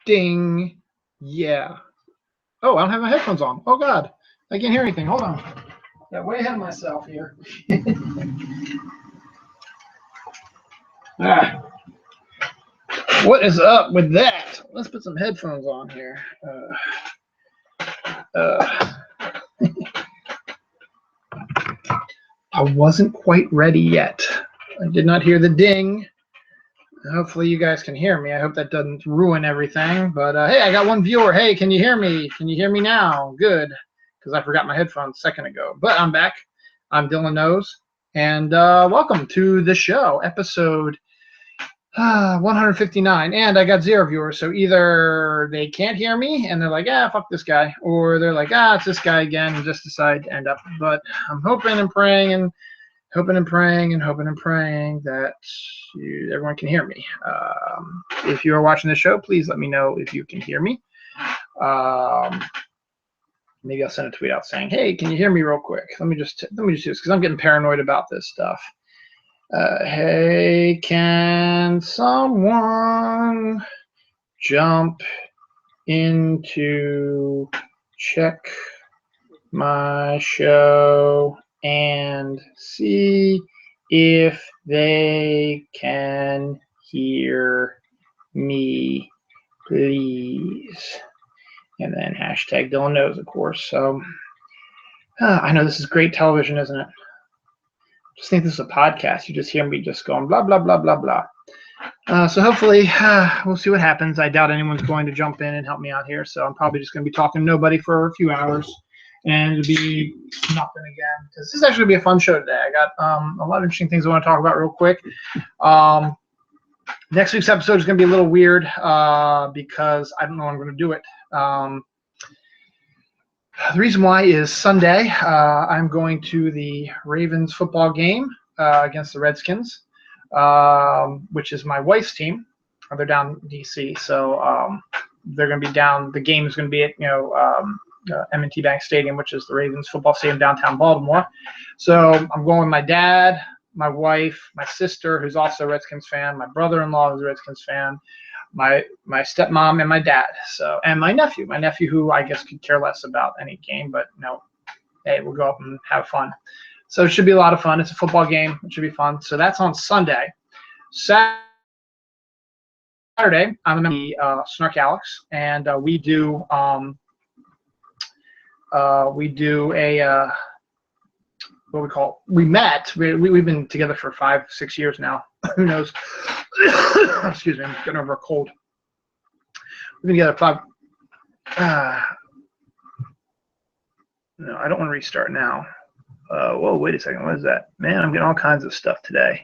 Ding. Yeah. Oh, I don't have my headphones on. Oh, God. I can't hear anything. Hold on. Got way ahead of myself here. Ah, what is up with that? Let's put some headphones on here. Uh, I wasn't quite ready yet. I did not hear the ding. Hopefully you guys can hear me. I hope that doesn't ruin everything. But hey, I got one viewer. Hey, can you hear me? Can you hear me now? Good, because I forgot my headphones a second ago. But I'm back. I'm Dylan Knows, and welcome to the show, episode 159. And I got 0 viewers, so either they can't hear me and they're like, fuck this guy, or they're like, it's this guy again, and just decide to end up. But I'm hoping and praying and hoping and praying and hoping and praying that everyone can hear me. If you are watching the show, please let me know if you can hear me. Maybe I'll send a tweet out saying, "Hey, can you hear me real quick?" Let me just do this because I'm getting paranoid about this stuff. Hey, can someone jump into check my show and see if they can hear me, please? And then hashtag Dylan Knows, of course. So I know this is great television, isn't it? Just think this is a podcast. You just hear me just going blah, blah, blah, blah, blah. So hopefully we'll see what happens. I doubt anyone's going to jump in and help me out here. So I'm probably just going to be talking to nobody for a few hours. And it'll be nothing again. Because this is actually going to be a fun show today. I got a lot of interesting things I want to talk about real quick. Next week's episode is going to be a little weird because I don't know when I'm going to do it. The reason why is Sunday. I'm going to the Ravens football game against the Redskins, which is my wife's team. They're down in D.C., so they're going to be down. The game is going to be at M&T Bank Stadium, which is the Ravens football stadium downtown Baltimore. So I'm going with my dad, my wife, my sister, who's also a Redskins fan, my brother-in-law, who's a Redskins fan, my stepmom, and my dad. So, and my nephew who I guess could care less about any game, but no, hey, we'll go up and have fun. So it should be a lot of fun. It's a football game. It should be fun. So that's on Sunday. Saturday, I'm going to be Snark Alex, and we do a what we call. We met. We've been together for 5-6 years now. Who knows? Excuse me, I'm getting over a cold. We've been together 5. No, I don't want to restart now. Whoa, wait a second. What is that? Man, I'm getting all kinds of stuff today.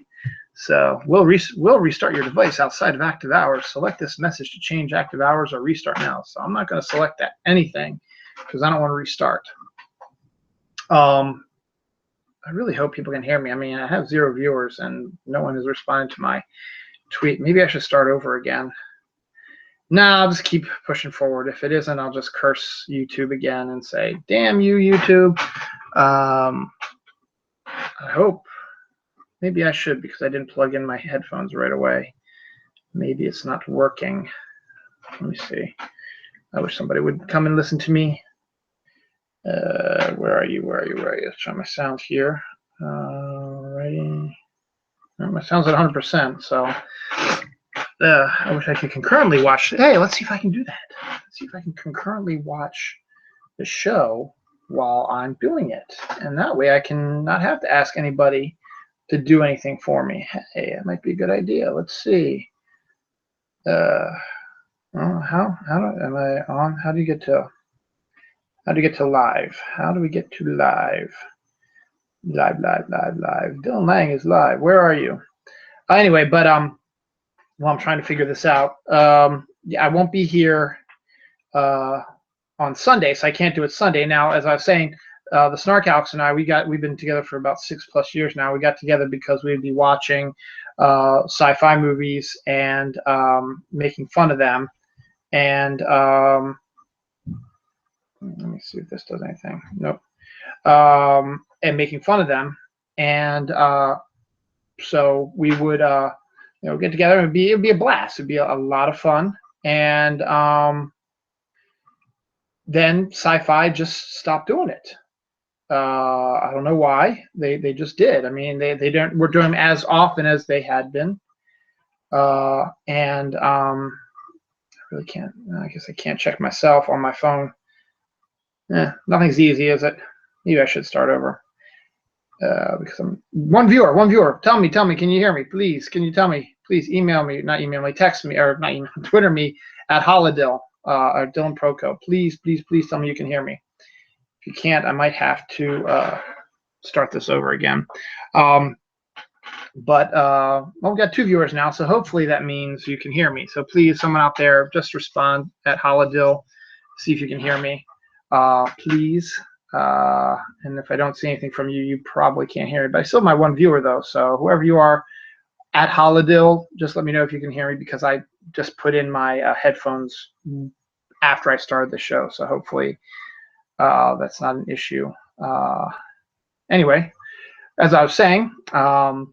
So we'll restart your device outside of active hours. Select this message to change active hours or restart now. So I'm not going to select that anything because I don't want to restart. I really hope people can hear me. I mean, I have 0 viewers and no one has responded to my tweet. Maybe I should start over again. No, I'll just keep pushing forward. If it isn't, I'll just curse YouTube again and say, damn you, YouTube. I hope. Maybe I should because I didn't plug in my headphones right away. Maybe it's not working. Let me see. I wish somebody would come and listen to me. Where are you? Let's try my sound here. Alrighty. My sound's at 100%, so I wish I could concurrently watch. Hey, let's see if I can do that. Let's see if I can concurrently watch the show while I'm doing it. And that way I can not have to ask anybody to do anything for me. Hey, that might be a good idea. Let's see. How am I on? How do you get to live? How do we get to live? Live. Dylan Lang is live. Where are you? Anyway, but well, I'm trying to figure this out. Yeah, I won't be here on Sunday, so I can't do it Sunday. Now, as I was saying, the Snark Alex and I, we've been together for about 6+ years now. We got together because we'd be watching sci-fi movies and making fun of them. And let me see if this does anything. Nope. And making fun of them. And so we would get together and it'd be a blast. It'd be a lot of fun. and then Sci-Fi just stopped doing it. I don't know why. They just did. I mean, they don't were doing them as often as they had been. And I really can't. I guess I can't check myself on my phone. Nothing's easy, is it? Maybe I should start over. Because I'm one viewer. Tell me. Can you hear me? Please, can you tell me? Please email me, not email me, text me, or not email, Twitter me at Holodill or Dylan Proco. Please tell me you can hear me. If you can't, I might have to start this over again. Well, we got 2 viewers now, so hopefully that means you can hear me. So please, someone out there, just respond at Holodill, see if you can hear me, please. And if I don't see anything from you, you probably can't hear me. But I still have my 1 viewer though, so whoever you are at Holodill, just let me know if you can hear me, because I just put in my headphones after I started the show, so hopefully that's not an issue. Anyway, as I was saying, I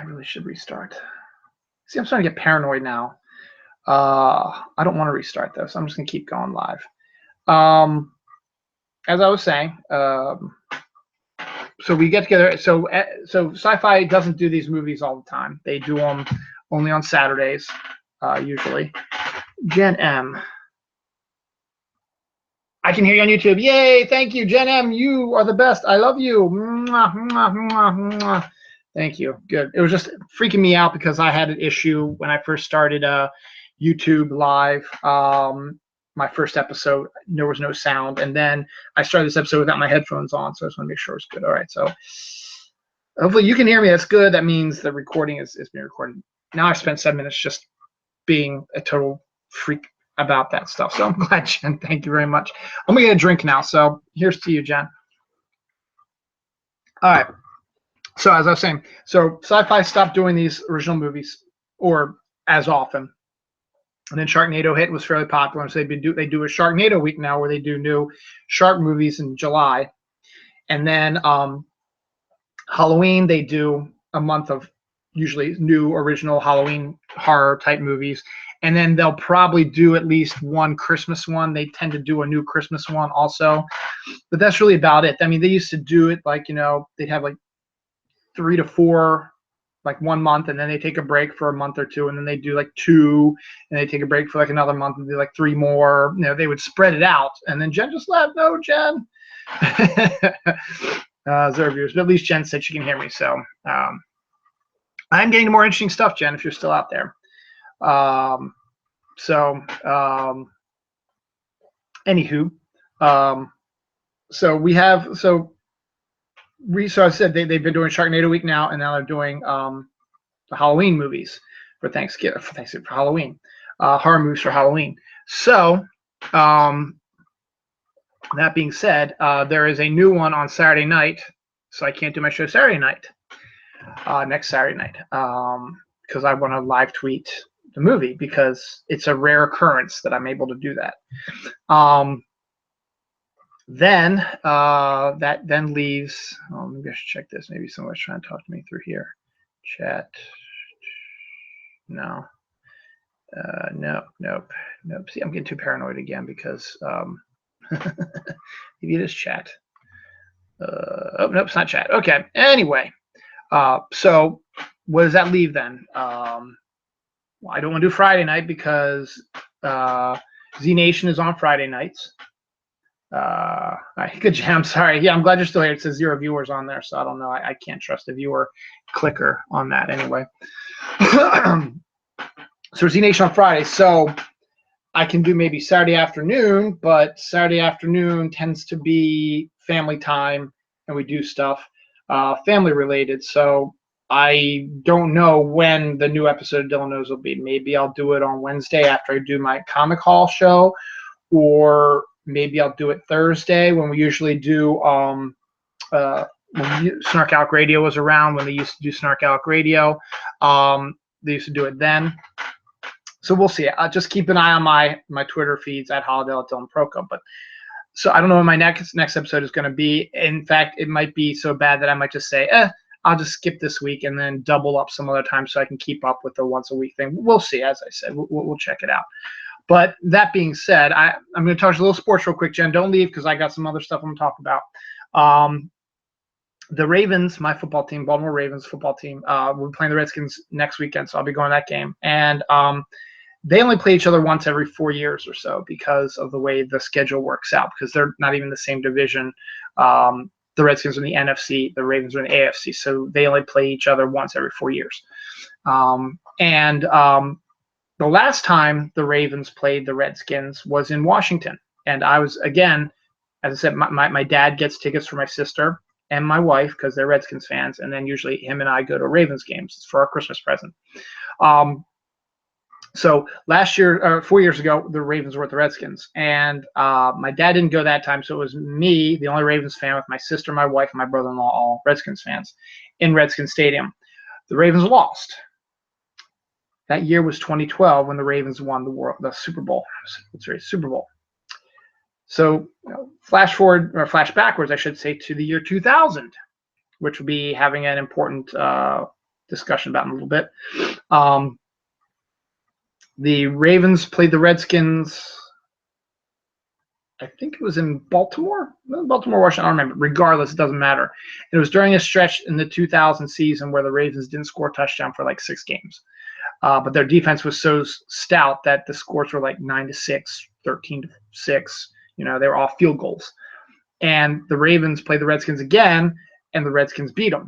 really should restart. See, I'm starting to get paranoid now. I don't want to restart though, so I'm just gonna keep going live. As I was saying, so we get together. So Sci-Fi doesn't do these movies all the time. They do them only on Saturdays, usually. Jen M. I can hear you on YouTube. Yay! Thank you, Jen M. You are the best. I love you. Mwah, mwah, mwah, mwah. Thank you. Good. It was just freaking me out because I had an issue when I first started YouTube Live. My first episode, there was no sound, and then I started this episode without my headphones on, so I just want to make sure it's good. All right, so hopefully you can hear me. That's good. That means the recording is being recorded. Now I've spent 7 minutes just being a total freak about that stuff, so I'm glad, Jen. Thank you very much. I'm gonna get a drink now, so here's to you, Jen. All right. So as I was saying, so Sci-Fi stopped doing these original movies, or as often. And then Sharknado hit, was fairly popular, so they do a Sharknado week now where they do new shark movies in July, and then Halloween they do a month of usually new original Halloween horror type movies, and then they'll probably do at least one Christmas one. They tend to do a new Christmas one also, but that's really about it. I mean, they used to do it like, they'd have like 3 to 4. Like 1 month, and then they take a break for a month or 2, and then they do like 2, and they take a break for like another month and do like 3 more. They would spread it out. And then Jen just left. No, Jen. Zero viewers, but at least Jen said she can hear me. So I'm getting more interesting stuff, Jen, if you're still out there. Anywho, so we have so I said they've been doing Sharknado week now, and now they're doing the Halloween movies for Thanksgiving, for Halloween, horror movies for Halloween. So that being said, there is a new one on Saturday night, so I can't do my show Saturday night, next Saturday night, because I want to live tweet the movie, because it's a rare occurrence that I'm able to do that. Then that then leaves, maybe I should check this. Maybe someone's trying to talk to me through here. Chat. No. Nope. See, I'm getting too paranoid again because maybe it is chat. Oh, nope, it's not chat. Okay. Anyway, so what does that leave then? Well, I don't want to do Friday night because Z Nation is on Friday nights. Good jam. Sorry. Yeah, I'm glad you're still here. It says 0 viewers on there, so I don't know. I can't trust the viewer clicker on that anyway. So Z Nation on Friday. So I can do maybe Saturday afternoon, but Saturday afternoon tends to be family time, and we do stuff family related. So I don't know when the new episode of Dylan Knows will be. Maybe I'll do it on Wednesday after I do my Comic Hall show, or maybe I'll do it Thursday when we usually do when Snark Alec Radio was around, when they used to do Snark Alec Radio. They used to do it then. So we'll see. I'll just keep an eye on my Twitter feeds at Holodale at Dylan Proco. But so I don't know when my next episode is going to be. In fact, it might be so bad that I might just say, I'll just skip this week and then double up some other time so I can keep up with the once a week thing. We'll see. As I said, we'll check it out. But that being said, I'm going to touch a little sports real quick, Jen. Don't leave because I got some other stuff I'm going to talk about. The Ravens, my football team, Baltimore Ravens football team, we're playing the Redskins next weekend, so I'll be going to that game. And they only play each other once every 4 years or so because of the way the schedule works out, because they're not even the same division. The Redskins are in the NFC, the Ravens are in the AFC, so they only play each other once every 4 years. The last time the Ravens played the Redskins was in Washington. And I was, again, as I said, my dad gets tickets for my sister and my wife because they're Redskins fans. And then usually him and I go to Ravens games. It's for our Christmas present. So last year, 4 years ago, the Ravens were at the Redskins. And my dad didn't go that time. So it was me, the only Ravens fan, with my sister, my wife, and my brother-in-law, all Redskins fans, in Redskins Stadium. The Ravens lost. That year was 2012 when the Ravens won the Super Bowl. Super Bowl. So flash forward, or flash backwards, I should say, to the year 2000, which will be having an important discussion about in a little bit. The Ravens played the Redskins, I think it was in Baltimore, Washington, I don't remember. Regardless, it doesn't matter. It was during a stretch in the 2000 season where the Ravens didn't score a touchdown for like 6 games. But their defense was so stout that the scores were like 9-6, 13-6. They were all field goals. And the Ravens played the Redskins again, and the Redskins beat them.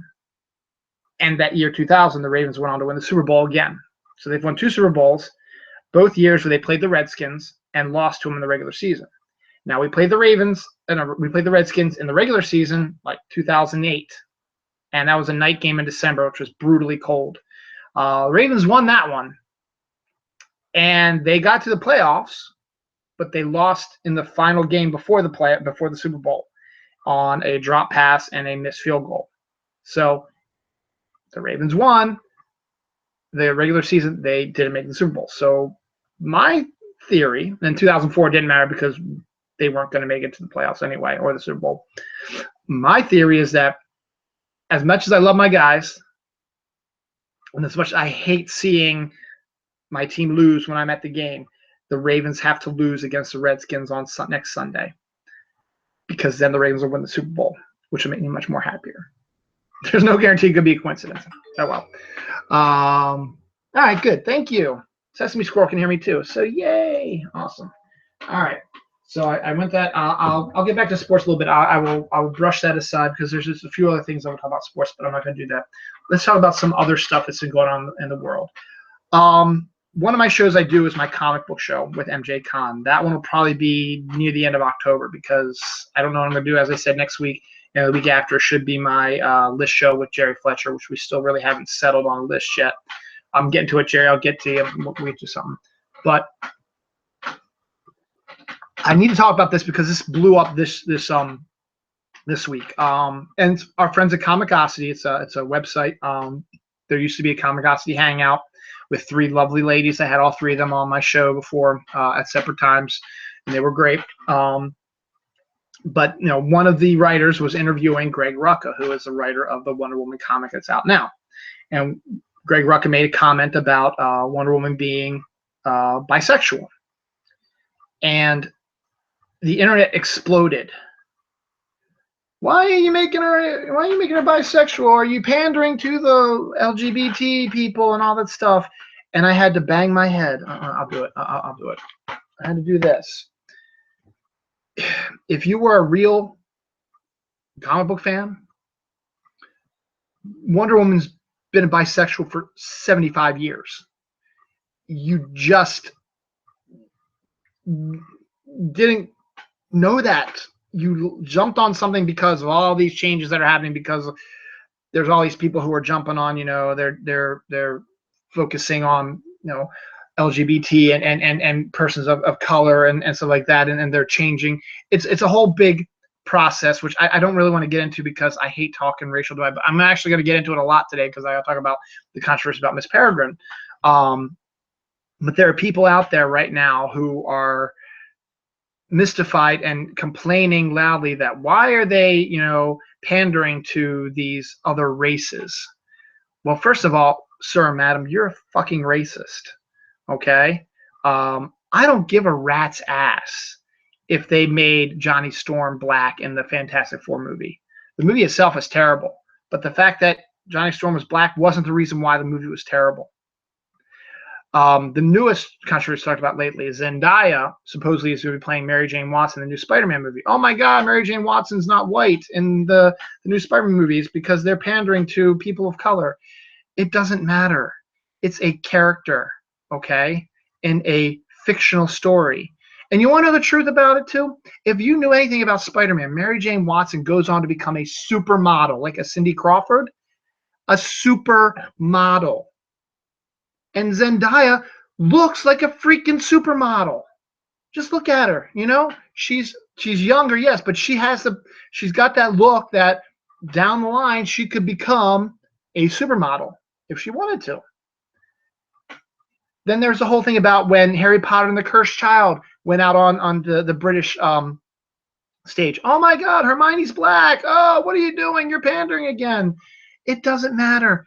And that year, 2000, the Ravens went on to win the Super Bowl again. So they've won 2 Super Bowls, both years where they played the Redskins and lost to them in the regular season. Now, we played the Redskins in the regular season, like 2008. And that was a night game in December, which was brutally cold. Ravens won that one, and they got to the playoffs, but they lost in the final game before the Super Bowl on a drop pass and a missed field goal. So the Ravens won the regular season. They didn't make the Super Bowl. So my theory, in 2004 didn't matter because they weren't going to make it to the playoffs anyway, or the Super Bowl. My theory is that as much as I love my guys, and as much as I hate seeing my team lose when I'm at the game, the Ravens have to lose against the Redskins on next Sunday, because then the Ravens will win the Super Bowl, which will make me much more happier. There's no guarantee it could be a coincidence. Oh, well. All right, good. Thank you. Sesame Squirrel can hear me too, so yay. Awesome. All right. So I went that. I'll get back to sports a little bit. I'll brush that aside because there's just a few other things I want to talk about sports, but I'm not going to do that. Let's talk about some other stuff that's been going on in the world. One of my shows I do is my comic book show with MJ Khan. That one will probably be near the end of October because I don't know what I'm going to do. As I said, next week and the week after should be my list show with Jerry Fletcher, which we still really haven't settled on a list yet. I'm getting to it, Jerry. I'll get to you. We'll get to something. But I need to talk about this because this blew up this week. And our friends at Comicosity, it's a website. There used to be a Comicosity hangout with 3 lovely ladies. I had all 3 of them on my show before at separate times, and they were great. But one of the writers was interviewing Greg Rucka, who is the writer of the Wonder Woman comic that's out now. And Greg Rucka made a comment about Wonder Woman being bisexual, and the internet exploded. Why are you making her bisexual? Are you pandering to the LGBT people and all that stuff? And I had to bang my head. I'll do it. I'll do it. I had to do this. If you were a real comic book fan, Wonder Woman's been a bisexual for 75 years. You just didn't know that. You jumped on something because of all these changes that are happening, because there's all these people who are jumping on, they're focusing on, LGBT and persons of color and stuff like that, and they're changing. It's a whole big process, which I don't really want to get into because I hate talking racial divide, but I'm actually going to get into it a lot today because I got to talk about the controversy about Miss Peregrine. But there are people out there right now who are mystified and complaining loudly that why are they, pandering to these other races. Well, first of all, sir or madam, you're a fucking racist. Okay? I don't give a rat's ass if they made Johnny Storm black in the Fantastic Four movie. The movie itself is terrible, but the fact that Johnny Storm was black wasn't the reason why the movie was terrible. The newest controversy talked about lately is Zendaya supposedly is going to be playing Mary Jane Watson in the new Spider-Man movie. Oh my God, Mary Jane Watson's not white in the new Spider-Man movies because they're pandering to people of color. It doesn't matter. It's a character, okay, in a fictional story. And you want to know the truth about it too? If you knew anything about Spider-Man, Mary Jane Watson goes on to become a supermodel, like a Cindy Crawford, a supermodel. And Zendaya looks like a freaking supermodel. Just look at her, you know? She's younger, yes, but she's got that look that down the line she could become a supermodel if she wanted to. Then there's the whole thing about when Harry Potter and the Cursed Child went out on the British stage. Oh my God, Hermione's black. Oh, what are you doing? You're pandering again. It doesn't matter.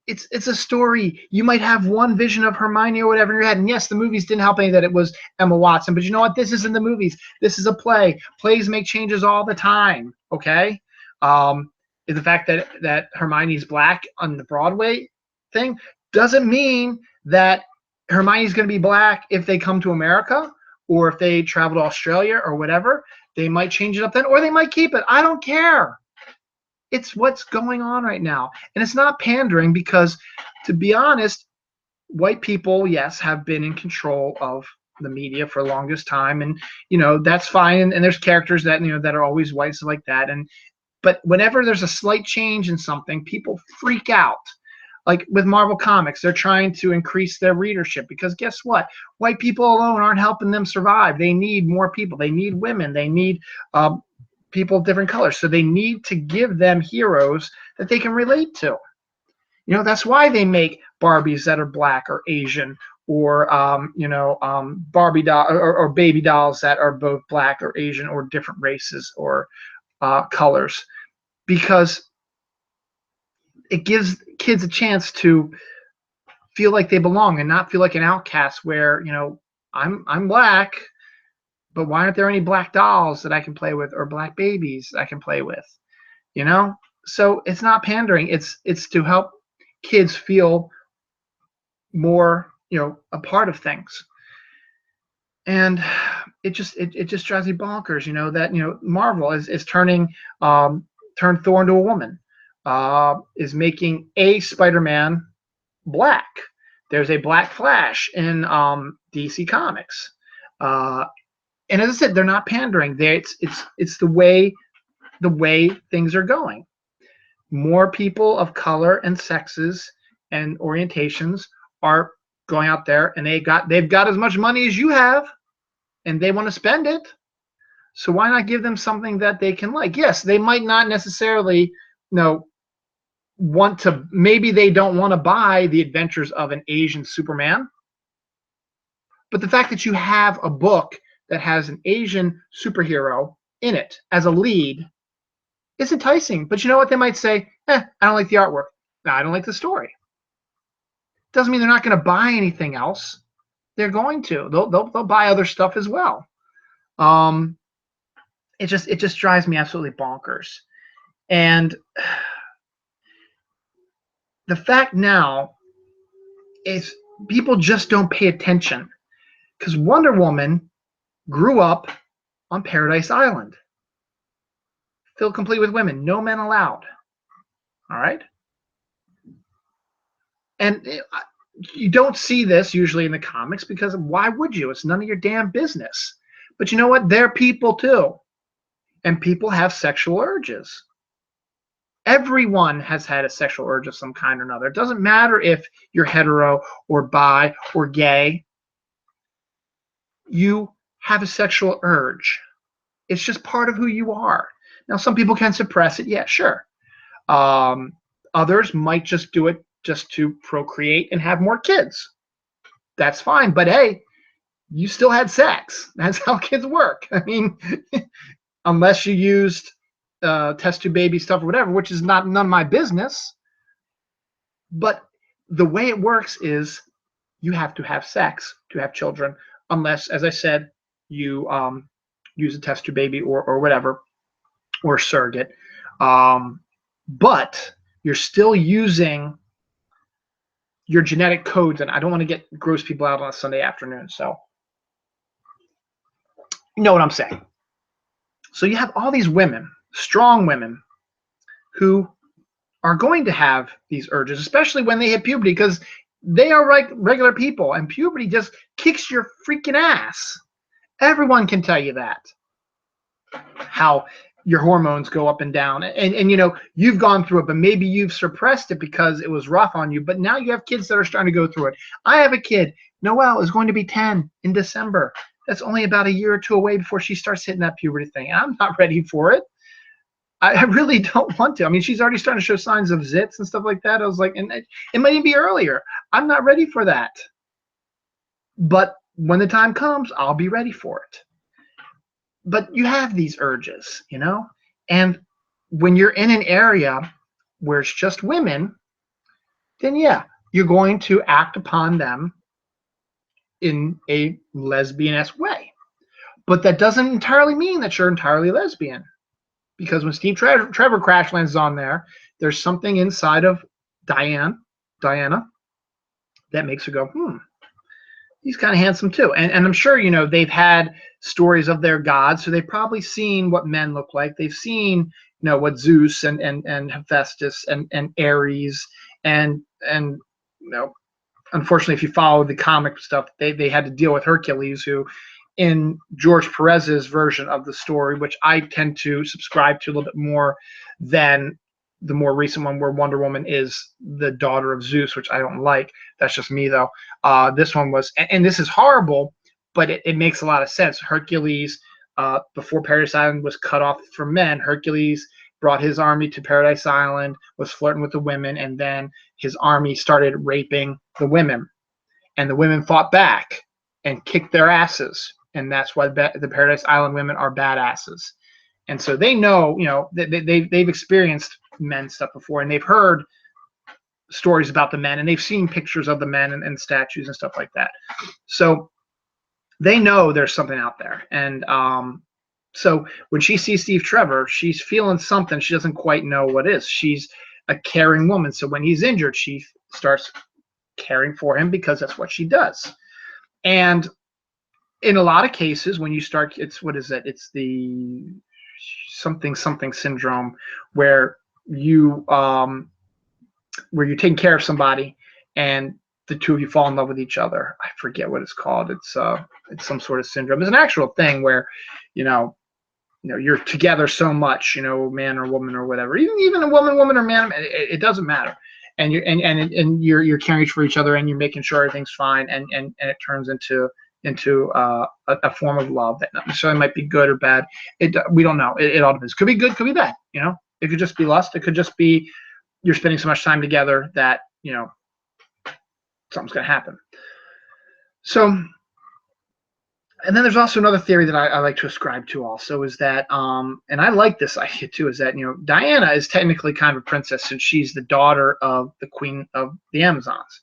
It's a story. You might have one vision of Hermione or whatever in your head. And yes, the movies didn't help any that it was Emma Watson. But you know what? This isn't the movies. This is a play. Plays make changes all the time. Okay? The fact that Hermione's black on the Broadway thing doesn't mean that Hermione's going to be black if they come to America or if they travel to Australia or whatever. They might change it up then, or they might keep it. I don't care. It's what's going on right now. And it's not pandering because, to be honest, white people, yes, have been in control of the media for the longest time. And, you know, that's fine. And there's characters that, you know, that are always white, so like that. But whenever there's a slight change in something, people freak out. Like with Marvel Comics, they're trying to increase their readership because guess what? White people alone aren't helping them survive. They need more people. They need women. They need people of different colors. So they need to give them heroes that they can relate to. You know, that's why they make Barbies that are black or Asian or, Barbie doll or baby dolls that are both black or Asian or different races or colors, because it gives kids a chance to feel like they belong and not feel like an outcast where, you know, I'm black, but why aren't there any black dolls that I can play with or black babies I can play with? You know? So it's not pandering. It's to help kids feel more, you know, a part of things. And it just drives me bonkers, you know, that, you know, Marvel is turning turned Thor into a woman, is making a Spider-Man black. There's a Black Flash in DC Comics. And as I said, they're not pandering. It's the way things are going. More people of color and sexes and orientations are going out there, and they've got as much money as you have, and they want to spend it. So why not give them something that they can like? Yes, they might not necessarily, you know, want to. Maybe they don't want to buy the adventures of an Asian Superman, but the fact that you have a book that has an Asian superhero in it as a lead is enticing. But you know what? They might say, I don't like the artwork. No, I don't like the story. Doesn't mean they're not going to buy anything else. They're going to. They'll buy other stuff as well. It just drives me absolutely bonkers. And the fact now is people just don't pay attention because Wonder Woman grew up on Paradise Island, filled complete with women, no men allowed. All right? And you don't see this usually in the comics because why would you? It's none of your damn business. But you know what? They're people too. And people have sexual urges. Everyone has had a sexual urge of some kind or another. It doesn't matter if you're hetero or bi or gay. You have a sexual urge. It's just part of who you are. Now, some people can suppress it. Yeah, sure. Others might just do it just to procreate and have more kids. That's fine. But hey, you still had sex. That's how kids work. I mean, unless you used test tube baby stuff or whatever, which is none of my business. But the way it works is you have to have sex to have children, unless, as I said, you use a test tube baby or whatever, or surrogate. But you're still using your genetic codes, and I don't want to get gross people out on a Sunday afternoon. So you know what I'm saying. So you have all these women, strong women, who are going to have these urges, especially when they hit puberty, because they are like regular people, and puberty just kicks your freaking ass. Everyone can tell you that. How your hormones go up and down, and you know, you've gone through it, but maybe you've suppressed it because it was rough on you, but now you have kids that are starting to go through it. I have a kid, Noelle is going to be 10 in December. That's only about a year or two away before she starts hitting that puberty thing. I'm not ready for it. I really don't want to. I mean, she's already starting to show signs of zits and stuff like that. I was like, and it might even be earlier. I'm not ready for that. But when the time comes, I'll be ready for it. But you have these urges, you know? And when you're in an area where it's just women, then yeah, you're going to act upon them in a lesbian-esque way. But that doesn't entirely mean that you're entirely lesbian. Because when Steve Trevor crash lands on there, there's something inside of Diana that makes her go, he's kind of handsome too. And I'm sure, you know, they've had stories of their gods, so they've probably seen what men look like. They've seen, you know, what Zeus and Hephaestus and Ares and you know, unfortunately, if you follow the comic stuff, they had to deal with Hercules, who in George Perez's version of the story, which I tend to subscribe to a little bit more than the more recent one where Wonder Woman is the daughter of Zeus, which I don't like. That's just me, though. This one was, and this is horrible, but it makes a lot of sense. Hercules, before Paradise Island was cut off from men, Hercules brought his army to Paradise Island, was flirting with the women, and then his army started raping the women. And the women fought back and kicked their asses. And that's why the Paradise Island women are badasses. And so they know, you know, they've experienced men stuff before, and they've heard stories about the men, and they've seen pictures of the men and statues and stuff like that. So they know there's something out there. And so when she sees Steve Trevor, she's feeling something. She doesn't quite know what it is. She's a caring woman. So when he's injured, she starts caring for him because that's what she does. And in a lot of cases, when you start, it's, what is it? It's the something syndrome, where you're taking care of somebody and the two of you fall in love with each other. I forget what it's called. It's some sort of syndrome. It's an actual thing where, you know, you're together so much, you know, man or woman or whatever, even a woman or man, it doesn't matter. And you're caring for each other, and you're making sure everything's fine, and it turns into a form of love that not necessarily might be good or bad. We don't know. It all depends. Could be good, could be bad. You know, it could just be lust. It could just be you're spending so much time together that, you know, something's going to happen. So, and then there's also another theory that I like to ascribe to also, is that, and I like this idea too, is that, you know, Diana is technically kind of a princess, since she's the daughter of the queen of the Amazons.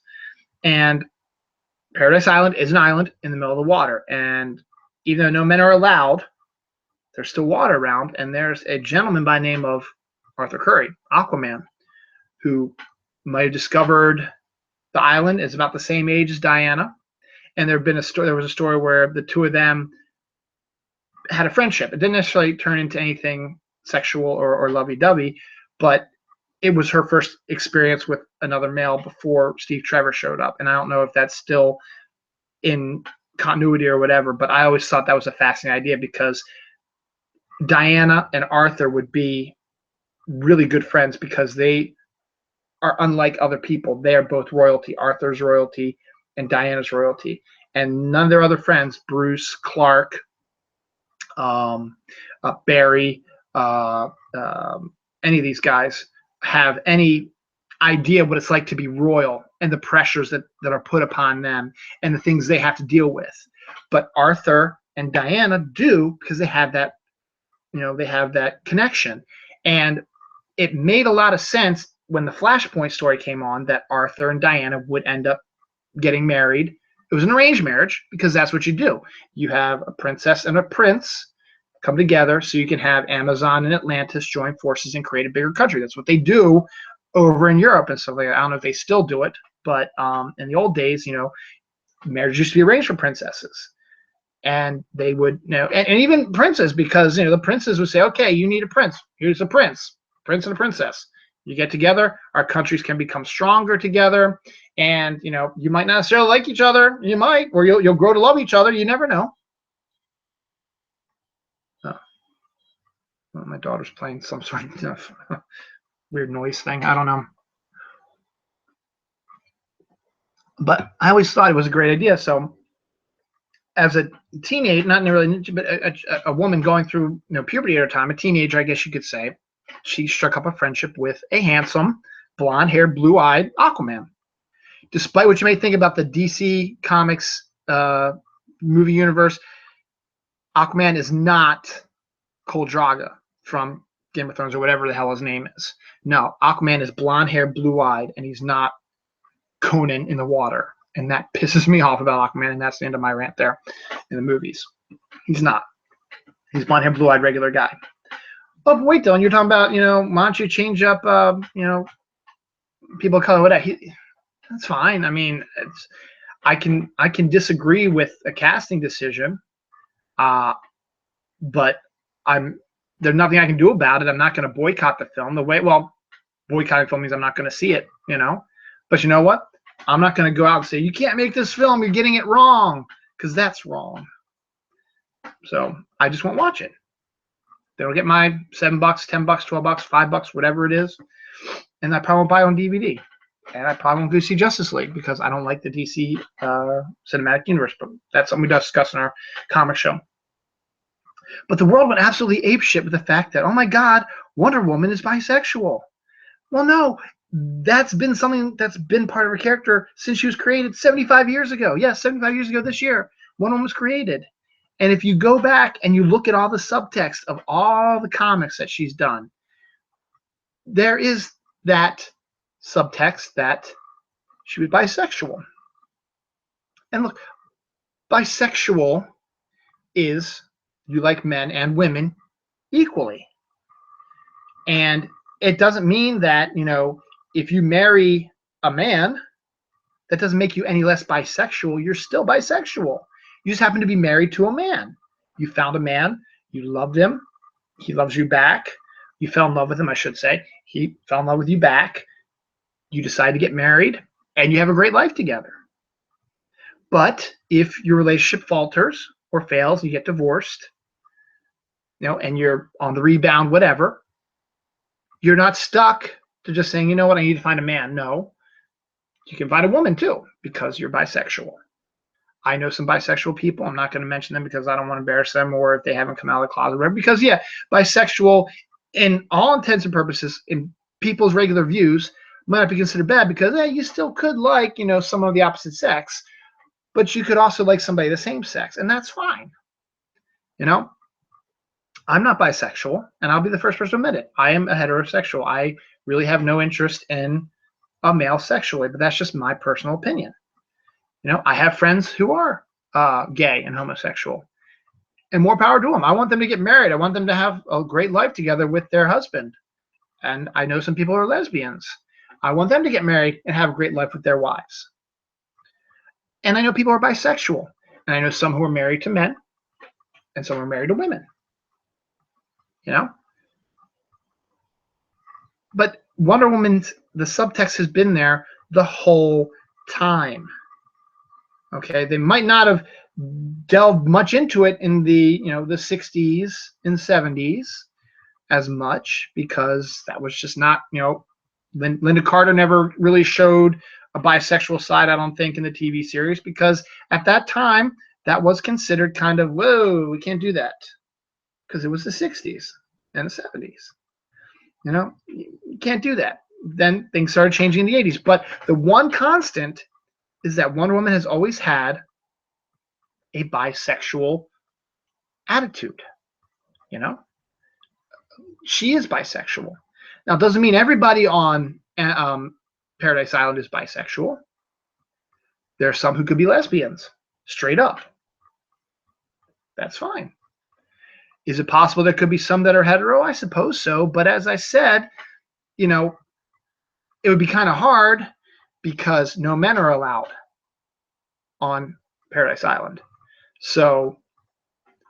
And Paradise Island is an island in the middle of the water. And even though no men are allowed, there's still water around. And there's a gentleman by the name of Arthur Curry, Aquaman, who might have discovered the island, is about the same age as Diana. And there was a story where the two of them had a friendship. It didn't necessarily turn into anything sexual or lovey-dovey, but it was her first experience with another male before Steve Trevor showed up. And I don't know if that's still in continuity or whatever, but I always thought that was a fascinating idea, because Diana and Arthur would be really good friends, because they are unlike other people. They are both royalty. Arthur's royalty and Diana's royalty. And none of their other friends, Bruce, Clark, Barry, any of these guys, have any idea what it's like to be royal, and the pressures that are put upon them, and the things they have to deal with. But Arthur and Diana do, because they have that, you know, they have that connection. And it made a lot of sense when the Flashpoint story came on that Arthur and Diana would end up getting married. It was an arranged marriage because that's what you do. You have a princess and a prince come together so you can have Amazon and Atlantis join forces and create a bigger country. That's what they do over in Europe and stuff like that. I don't know if they still do it, but in the old days, marriage used to be arranged for princesses. And they would, and even princes, because, the princes would say, okay, you need a prince. Here's a prince and a princess. You get together, our countries can become stronger together. And, you might not necessarily like each other. You might, or you'll grow to love each other. You never know. Oh, well, my daughter's playing some sort of weird noise thing. I don't know. But I always thought it was a great idea. So as a teenage, not really, but a woman going through puberty at her time, a teenager, I guess you could say, she struck up a friendship with a handsome, blonde-haired, blue-eyed Aquaman. Despite what you may think about the DC Comics movie universe, Aquaman is not Khal Drogo from Game of Thrones or whatever the hell his name is. No, Aquaman is blonde-haired, blue-eyed, and he's not Conan in the water. And that pisses me off about Aquaman, and that's the end of my rant there in the movies. He's not. He's blonde-haired, blue-eyed, regular guy. But wait, Dylan, you're talking about, why don't you change up, people of color, whatever. That's fine. I mean, I can disagree with a casting decision, but there's nothing I can do about it. I'm not going to boycott the film. Boycotting film means I'm not going to see it, But you know what? I'm not going to go out and say, you can't make this film, you're getting it wrong, because that's wrong. So I just won't watch it. They'll get my $7, $10, $12, $5, whatever it is, and I probably won't buy it on DVD. And I probably won't go see Justice League because I don't like the DC cinematic universe. But that's something we discuss in our comic show. But the world went absolutely apeshit with the fact that, oh my God, Wonder Woman is bisexual. Well, no, that's been something that's been part of her character since she was created 75 years ago. Yes, 75 years ago this year, Wonder Woman was created. And if you go back and you look at all the subtext of all the comics that she's done, there is that subtext that she was bisexual. And look, bisexual is you like men and women equally. And it doesn't mean that, if you marry a man, that doesn't make you any less bisexual. You're still bisexual. You just happen to be married to a man. You found a man. You loved him. He loves you back. You fell in love with him, I should say. He fell in love with you back. You decide to get married, and you have a great life together. But if your relationship falters or fails, you get divorced, and you're on the rebound, whatever, you're not stuck to just saying, you know what, I need to find a man. No, you can find a woman too because you're bisexual. I know some bisexual people. I'm not going to mention them because I don't want to embarrass them or if they haven't come out of the closet or whatever. Because, yeah, bisexual, in all intents and purposes, in people's regular views, might not be considered bad because you still could like, someone of the opposite sex, but you could also like somebody of the same sex, and that's fine. I'm not bisexual, and I'll be the first person to admit it. I am a heterosexual. I really have no interest in a male sexually, but that's just my personal opinion. I have friends who are gay and homosexual, and more power to them. I want them to get married. I want them to have a great life together with their husband. And I know some people who are lesbians. I want them to get married and have a great life with their wives. And I know people who are bisexual, and I know some who are married to men, and some are married to women. But Wonder Woman's, the subtext has been there the whole time. Okay, they might not have delved much into it in the the 60s and 70s as much because that was just not Linda Carter never really showed a bisexual side, I don't think, in the TV series because at that time that was considered kind of, whoa, we can't do that because it was the 60s and the 70s. You can't do that. Then things started changing in the 80s. But the one constant is that Wonder Woman has always had a bisexual attitude. she is bisexual. Now, it doesn't mean everybody on Paradise Island is bisexual. There are some who could be lesbians, straight up. That's fine. Is it possible there could be some that are hetero? I suppose so. But as I said, you know, it would be kind of hard because no men are allowed on Paradise Island. So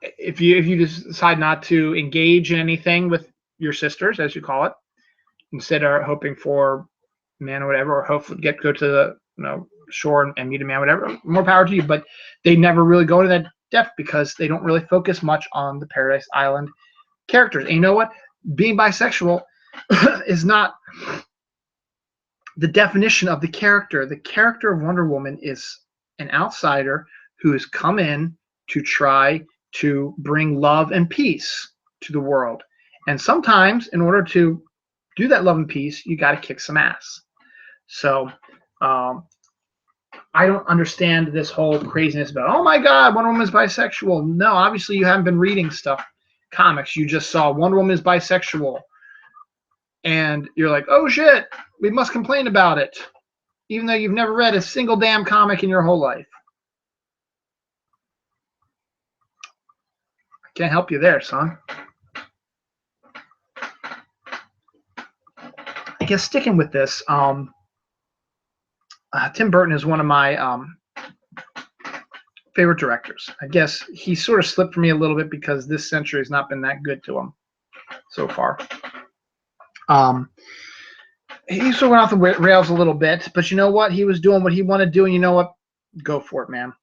if you just decide not to engage in anything with your sisters, as you call it, instead of hoping for a man or whatever, or hopefully go to the shore and meet a man, whatever, more power to you. But they never really go to that depth because they don't really focus much on the Paradise Island characters. And you know what? Being bisexual is not the definition of the character. The character of Wonder Woman is an outsider who has come in to try to bring love and peace to the world. And sometimes, in order to do that love and peace, you got to kick some ass. So I don't understand this whole craziness about, oh my God, Wonder Woman is bisexual. No, obviously you haven't been reading comics. You just saw Wonder Woman is bisexual. And you're like, oh shit, we must complain about it. Even though you've never read a single damn comic in your whole life. I can't help you there, son. I guess sticking with this, Tim Burton is one of my favorite directors. I guess he sort of slipped for me a little bit because this century has not been that good to him so far. He sort of went off the rails a little bit, but you know what? He was doing what he wanted to do, and you know what? Go for it, man.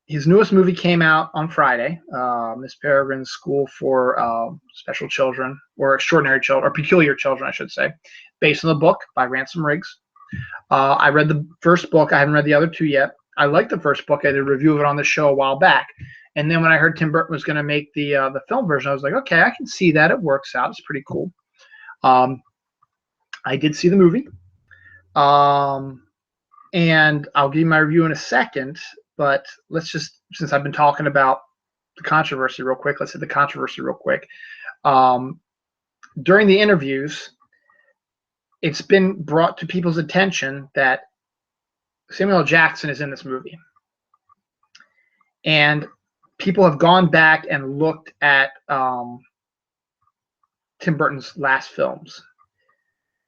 His newest movie came out on Friday, Miss Peregrine's School for Special Children, or Extraordinary Children, or Peculiar Children, I should say, based on the book by Ransom Riggs. I read the first book. I haven't read the other two yet. I liked the first book. I did a review of it on the show a while back. And then when I heard Tim Burton was going to make the film version, I was like, okay, I can see that. It works out. It's pretty cool. I did see the movie. And I'll give you my review in a second. But let's just, since I've been talking about the controversy real quick, let's hit the controversy real quick. During the interviews, it's been brought to people's attention that Samuel L. Jackson is in this movie. And people have gone back and looked at Tim Burton's last films,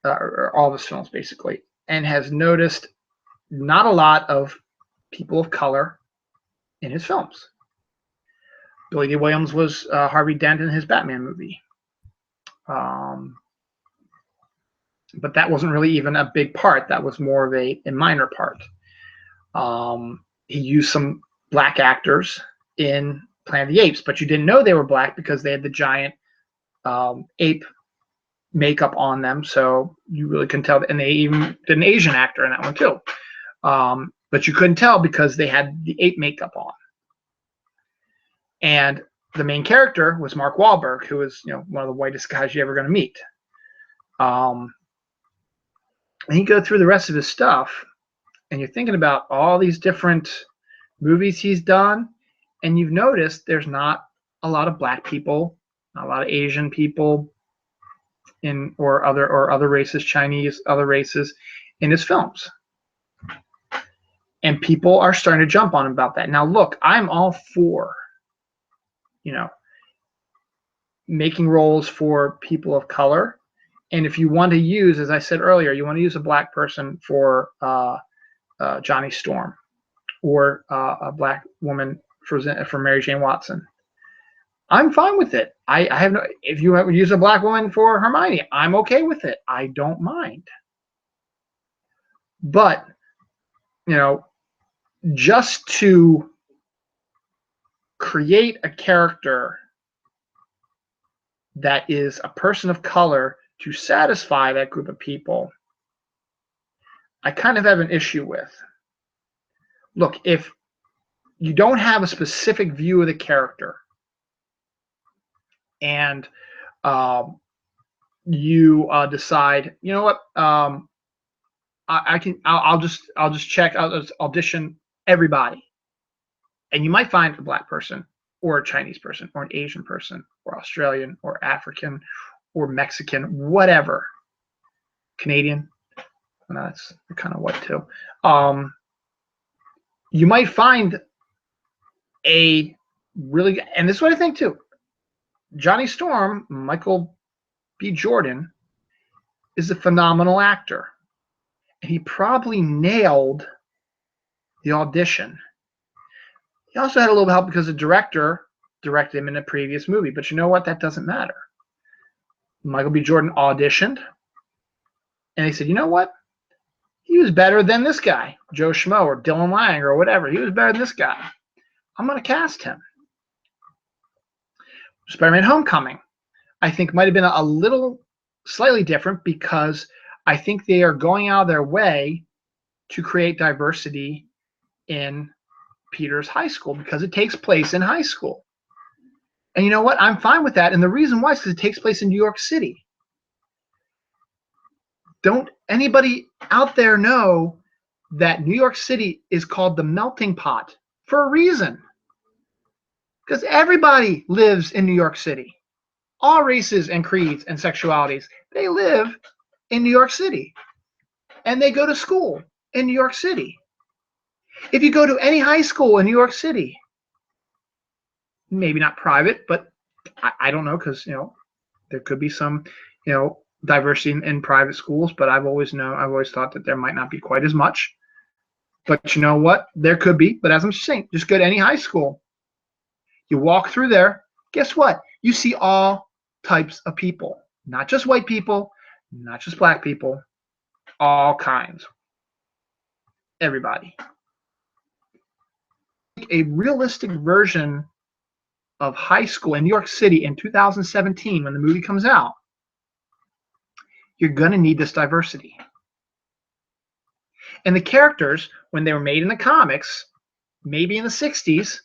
or all of his films basically, and has noticed not a lot of people of color in his films. Billy D. Williams was Harvey Dent in his Batman movie. But that wasn't really even a big part. That was more of a minor part. He used some black actors in Planet of the Apes, but you didn't know they were black because they had the giant ape makeup on them, so you really couldn't tell. And they even did an Asian actor in that one too. But you couldn't tell because they had the ape makeup on. And the main character was Mark Wahlberg, who is, one of the whitest guys you're ever going to meet. And you go through the rest of his stuff, and you're thinking about all these different movies he's done, and you've noticed there's not a lot of black people, not a lot of Asian people, or other races, Chinese, other races, in his films. And people are starting to jump on him about that. Now, look, I'm all for, making roles for people of color. And if you want to use, as I said earlier, you want to use a black person for Johnny Storm, or a black woman for Mary Jane Watson, I'm fine with it. I have no. If you use a black woman for Hermione, I'm okay with it. I don't mind. But just to create a character that is a person of color to satisfy that group of people, I kind of have an issue with. Look, if you don't have a specific view of the character, and you decide, you know what, I'll just check, I'll just audition everybody, and you might find a black person or a Chinese person, or an Asian person, or Australian, or African, or Mexican, whatever, Canadian. No, that's kind of white too. You might find a really, and this is what I think too. Johnny Storm, Michael B. Jordan, is a phenomenal actor, and he probably nailed the audition. He also had a little help because the director directed him in a previous movie, but you know what? That doesn't matter. Michael B. Jordan auditioned, and they said, you know what? He was better than this guy, Joe Schmo or Dylan Lang or whatever. He was better than this guy. I'm going to cast him. Spider-Man Homecoming, I think, might have been a little slightly different because I think they are going out of their way to create diversity in Peter's high school because it takes place in high school. And you know what? I'm fine with that. And the reason why is because it takes place in New York City. Don't anybody out there know that New York City is called the melting pot for a reason? Because everybody lives in New York City. All races and creeds and sexualities, they live in New York City. And they go to school in New York City. If you go to any high school in New York City, maybe not private, but I don't know, because there could be some diversity in private schools, but I've always thought that there might not be quite as much. But you know what? There could be. But as I'm saying, just go to any high school. You walk through there. Guess what? You see all types of people, not just white people, not just black people, all kinds. Everybody. A realistic version of high school in New York City in 2017, when the movie comes out, you're going to need this diversity. And the characters, when they were made in the comics, maybe in the 60s,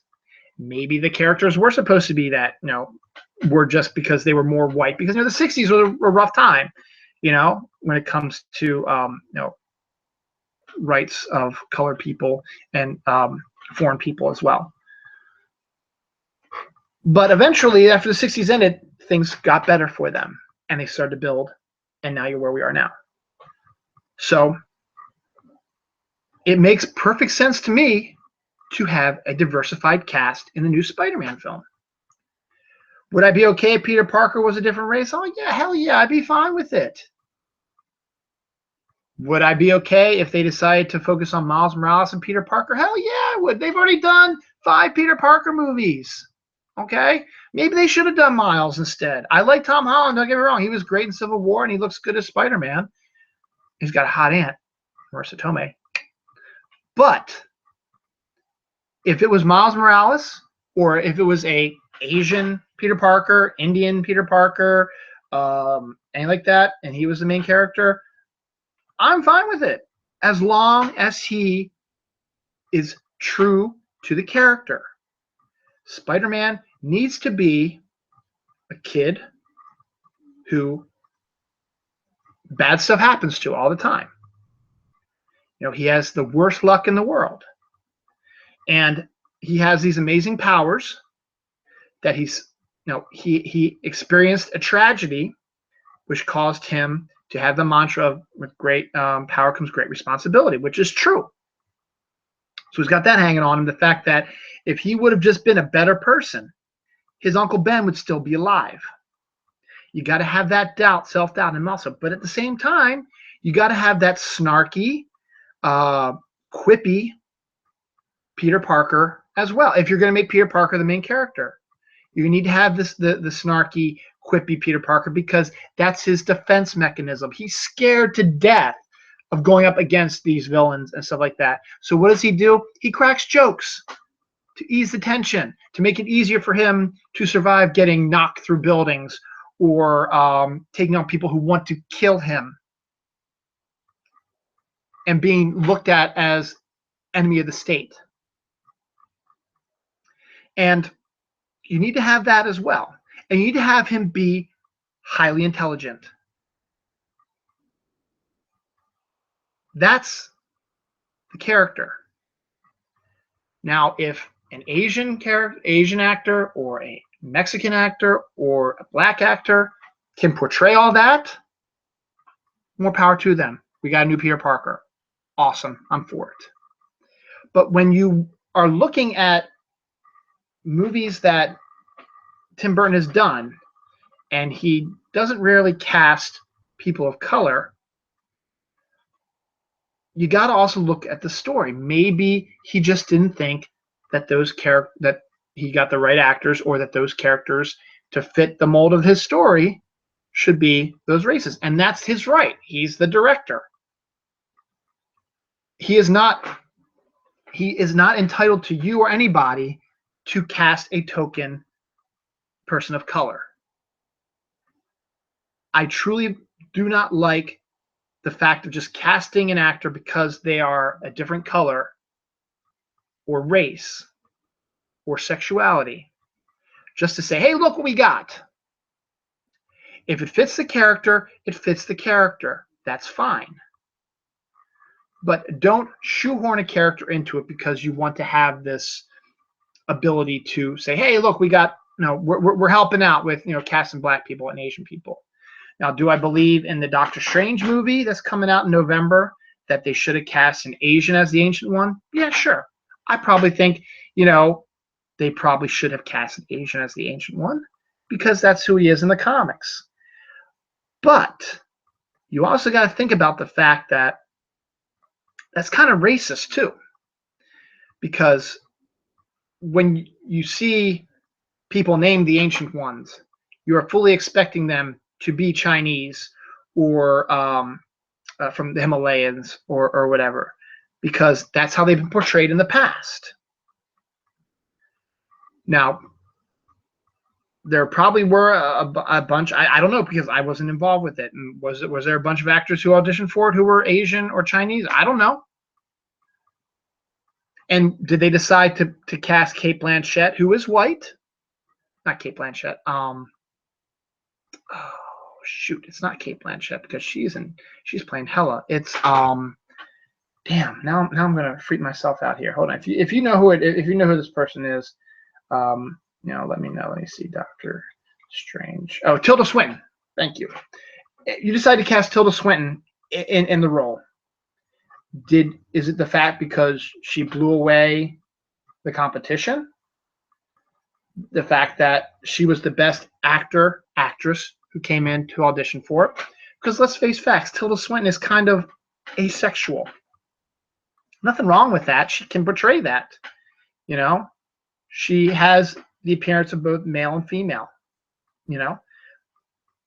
maybe the characters were supposed to be that, were just because they were more white. Because the 60s was a rough time, when it comes to rights of colored people and foreign people as well. But eventually, after the 60s ended, things got better for them, and they started to build, and now you're where we are now. So it makes perfect sense to me to have a diversified cast in the new Spider-Man film. Would I be okay if Peter Parker was a different race? Oh, yeah, hell yeah, I'd be fine with it. Would I be okay if they decided to focus on Miles Morales and Peter Parker? Hell yeah, I would. They've already done 5 Peter Parker movies. Okay? Maybe they should have done Miles instead. I like Tom Holland, don't get me wrong. He was great in Civil War, and he looks good as Spider-Man. He's got a hot aunt, Marissa Tomei. But if it was Miles Morales, or if it was a Asian Peter Parker, Indian Peter Parker, anything like that, and he was the main character, I'm fine with it, as long as he is true to the character. Spider-Man needs to be a kid who bad stuff happens to all the time. He has the worst luck in the world. And he has these amazing powers that he experienced a tragedy which caused him to have the mantra of with great power comes great responsibility, which is true. So he's got that hanging on him. The fact that if he would have just been a better person, his Uncle Ben would still be alive. You got to have that doubt, self-doubt in him also. But at the same time, you got to have that snarky, quippy Peter Parker as well. If you're going to make Peter Parker the main character, you need to have the snarky, quippy Peter Parker, because that's his defense mechanism. He's scared to death of going up against these villains and stuff like that. So what does he do? He cracks jokes to ease the tension, to make it easier for him to survive getting knocked through buildings or taking on people who want to kill him and being looked at as enemy of the state. And you need to have that as well. And you need to have him be highly intelligent. That's the character. Now, if an Asian actor or a Mexican actor or a black actor can portray all that, more power to them. We got a new Peter Parker. Awesome. I'm for it. But when you are looking at movies that Tim Burton has done, and he doesn't rarely cast people of color, you got to also look at the story. Maybe he just didn't think that that he got the right actors, or that those characters to fit the mold of his story should be those races. And that's his right. He's the director. He is not entitled to you or anybody to cast a token person of color. I truly do not like the fact of just casting an actor because they are a different color or race or sexuality, just to say, hey, look what we got. If it fits the character, it fits the character. That's fine. But don't shoehorn a character into it because you want to have this ability to say, hey, look, we got, we're helping out with, casting black people and Asian people. Now, do I believe in the Doctor Strange movie that's coming out in November that they should have cast an Asian as the Ancient One? Yeah, sure. I probably think, they probably should have cast an Asian as the Ancient One because that's who he is in the comics. But you also got to think about the fact that that's kind of racist too. Because when you see people named the Ancient Ones, you are fully expecting them to be Chinese or from the Himalayas or whatever, because that's how they've been portrayed in the past. Now, there probably were a bunch. I don't know because I wasn't involved with it. And was there a bunch of actors who auditioned for it who were Asian or Chinese? I don't know. And did they decide to cast Cate Blanchett, who is white? Not Cate Blanchett. Oh shoot, it's not Cate Blanchett because she's playing Hela. It's damn. Now I'm gonna freak myself out here. Hold on. If you know who this person is, let me know. Let me see. Doctor Strange. Oh, Tilda Swinton. Thank you. You decided to cast Tilda Swinton in the role. Is it the fact because she blew away the competition? The fact that she was the best actress who came in to audition for it? Because let's face facts, Tilda Swinton is kind of asexual. Nothing wrong with that. She can portray that. She has the appearance of both male and female.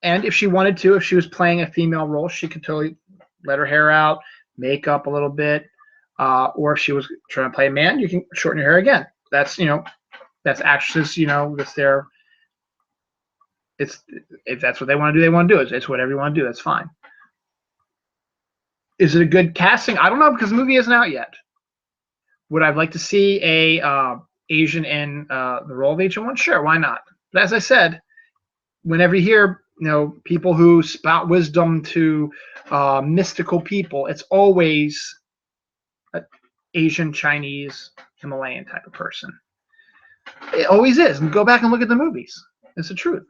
And if she wanted to, if she was playing a female role, she could totally let her hair out, make up a little bit, or if she was trying to play a man, you can shorten your hair again. That's that's actresses. That's their. It's if that's what they want to do, they want to do it. It's whatever you want to do. That's fine. Is it a good casting? I don't know because the movie isn't out yet. Would I like to see a Asian in the role of Ancient One? Sure, why not? But as I said, whenever you hear people who spout wisdom to mystical people, it's always an Asian, Chinese, Himalayan type of person. It always is. And go back and look at the movies. It's the truth.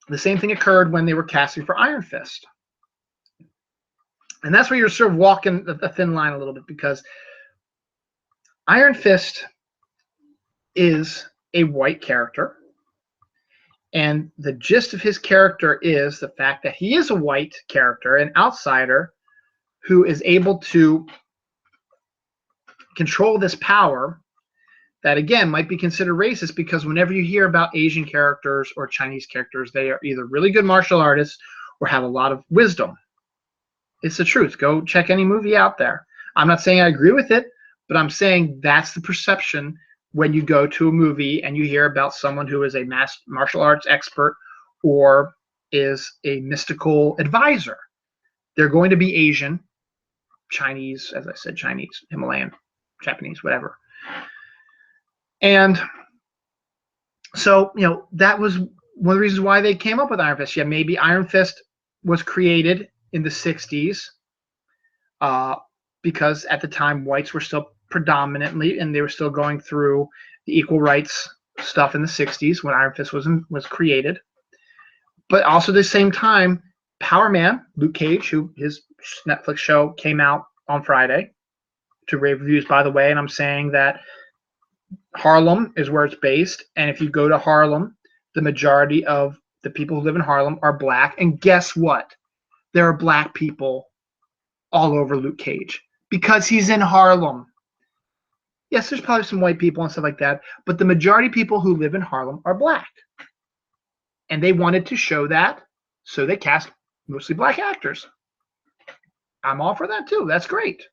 The same thing occurred when they were casting for Iron Fist. And that's where you're sort of walking the thin line a little bit, because Iron Fist is a white character. And the gist of his character is the fact that he is a white character, an outsider, who is able to control this power that, again, might be considered racist, because whenever you hear about Asian characters or Chinese characters, they are either really good martial artists or have a lot of wisdom. It's the truth. Go check any movie out there. I'm not saying I agree with it, but I'm saying that's the perception when you go to a movie and you hear about someone who is a martial arts expert or is a mystical advisor. They're going to be Asian, Chinese, as I said, Chinese, Himalayan, Japanese, whatever. And so, that was one of the reasons why they came up with Iron Fist. Yeah, maybe Iron Fist was created in the 60s because at the time whites were still predominantly, and they were still going through the equal rights stuff in the 60s when Iron Fist was created. But also at the same time, Power Man, Luke Cage, who his Netflix show came out on Friday, to rave reviews, by the way, and I'm saying that Harlem is where it's based, and if you go to Harlem, the majority of the people who live in Harlem are black, and guess what? There are black people all over Luke Cage because he's in Harlem. Yes, there's probably some white people and stuff like that, but the majority of people who live in Harlem are black. And they wanted to show that, so they cast mostly black actors. I'm all for that too. That's great.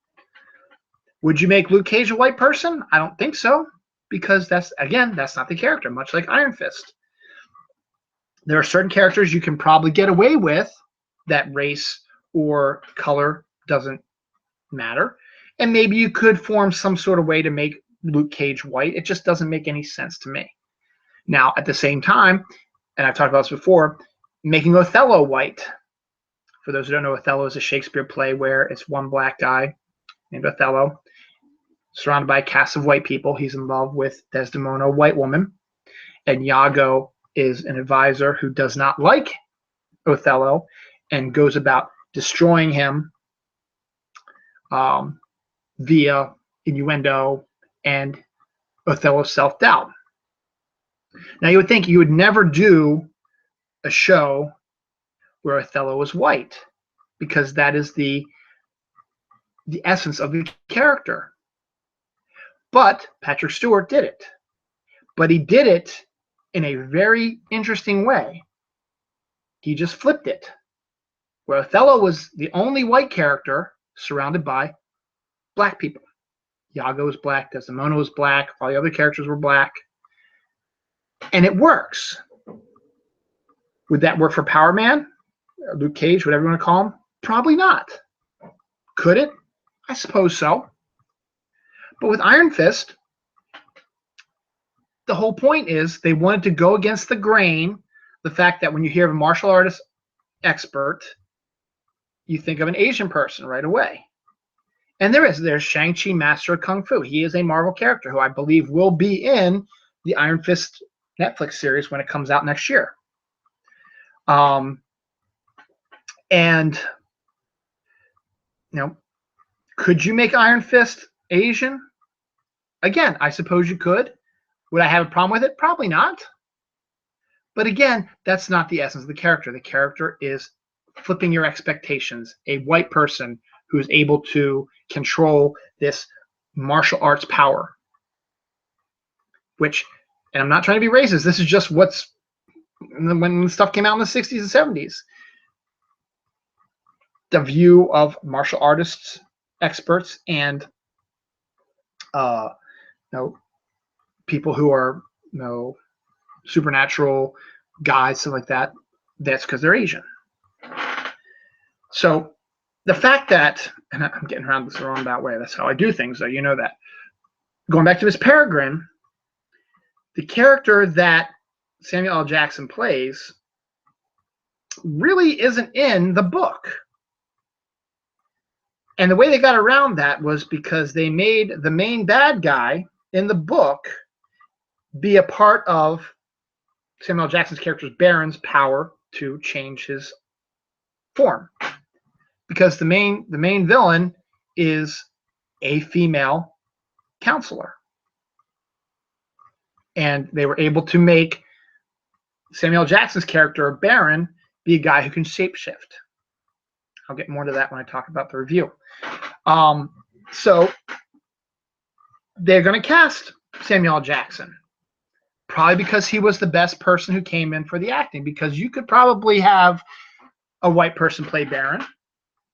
Would you make Luke Cage a white person? I don't think so, because that's not the character, much like Iron Fist. There are certain characters you can probably get away with that race or color doesn't matter. And maybe you could form some sort of way to make Luke Cage white. It just doesn't make any sense to me. Now, at the same time, and I've talked about this before, making Othello white. For those who don't know, Othello is a Shakespeare play where it's one black guy named Othello, surrounded by a cast of white people. He's in love with Desdemona, a white woman. And Iago is an advisor who does not like Othello and goes about destroying him via innuendo and Othello's self-doubt. Now, you would think you would never do a show where Othello was white, because that is the essence of the character. But Patrick Stewart did it. But he did it in a very interesting way. He just flipped it. Where Othello was the only white character surrounded by black people. Iago was black, Desdemona was black, all the other characters were black. And it works. Would that work for Power Man? Luke Cage, whatever you want to call him? Probably not. Could it? I suppose so. But with Iron Fist, the whole point is they wanted to go against the grain. The fact that when you hear of a martial artist expert, you think of an Asian person right away. And there's Shang-Chi, Master of Kung Fu. He is a Marvel character who I believe will be in the Iron Fist Netflix series when it comes out next year. And, could you make Iron Fist Asian? Again, I suppose you could. Would I have a problem with it? Probably not. But again, that's not the essence of the character. The character is flipping your expectations. A white person who is able to control this martial arts power. Which, and I'm not trying to be racist, this is just when stuff came out in the 60s and 70s. The view of martial artists, experts, and people who are supernatural guys, stuff like that, that's because they're Asian. So the fact that, and I'm getting around this the wrong way, that's how I do things, though, you know that. Going back to Miss Peregrine, the character that Samuel L. Jackson plays really isn't in the book. And the way they got around that was because they made the main bad guy in the book be a part of Samuel L. Jackson's character's Baron's power to change his form. Because the main villain is a female counselor. And they were able to make Samuel L. Jackson's character, Baron, be a guy who can shapeshift. I'll get more to that when I talk about the review. So they're going to cast Samuel L. Jackson. Probably because he was the best person who came in for the acting. Because you could probably have a white person play Baron.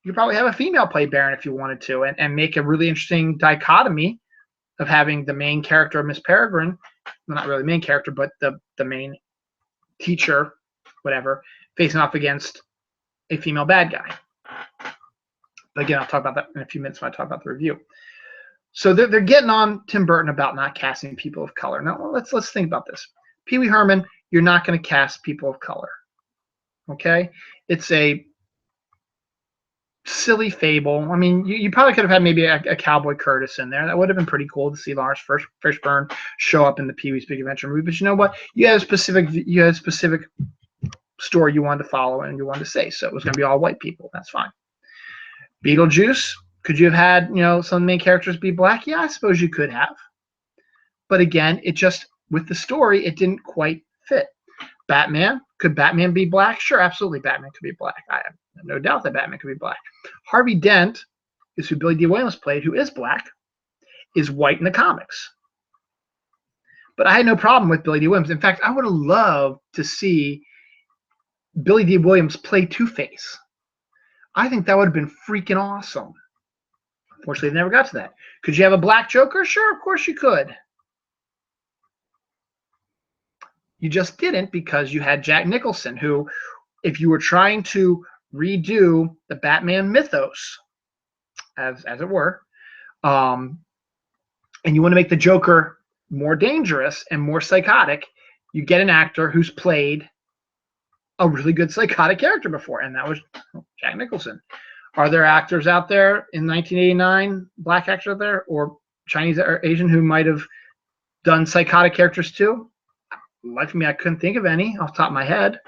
You could probably have a female play Baron if you wanted to. And make a really interesting dichotomy of having the main character of Miss Peregrine, well, not really the main character, but the main teacher, whatever, facing off against a female bad guy. But again, I'll talk about that in a few minutes when I talk about the review. So they're getting on Tim Burton about not casting people of color. Now, let's think about this. Pee Wee Herman, you're not going to cast people of color. Okay? It's a silly fable. I mean, you probably could have had maybe a Cowboy Curtis in there. That would have been pretty cool to see Lawrence Fishburne show up in the Pee-wee's Big Adventure movie. But you know what? You had a specific story you wanted to follow and you wanted to say. So it was going to be all white people. That's fine. Beetlejuice. Could you have had, some of the main characters be black? Yeah, I suppose you could have. But again, it just, with the story, it didn't quite fit. Batman. Could Batman be black? Sure, absolutely. Batman could be black. I have no doubt that Batman could be black. Harvey Dent is who Billy D. Williams played, who is black, is white in the comics. But I had no problem with Billy D. Williams. In fact, I would have loved to see Billy D. Williams play Two-Face. I think that would have been freaking awesome. Unfortunately, they never got to that. Could you have a black Joker? Sure, of course you could. You just didn't because you had Jack Nicholson, who, if you were trying to redo the Batman mythos, as it were, and you want to make the Joker more dangerous and more psychotic, you get an actor who's played a really good psychotic character before, and that was Jack Nicholson. Are there actors out there in 1989, black actors out there, or Chinese or Asian, who might have done psychotic characters too? Like me, I couldn't think of any off the top of my head.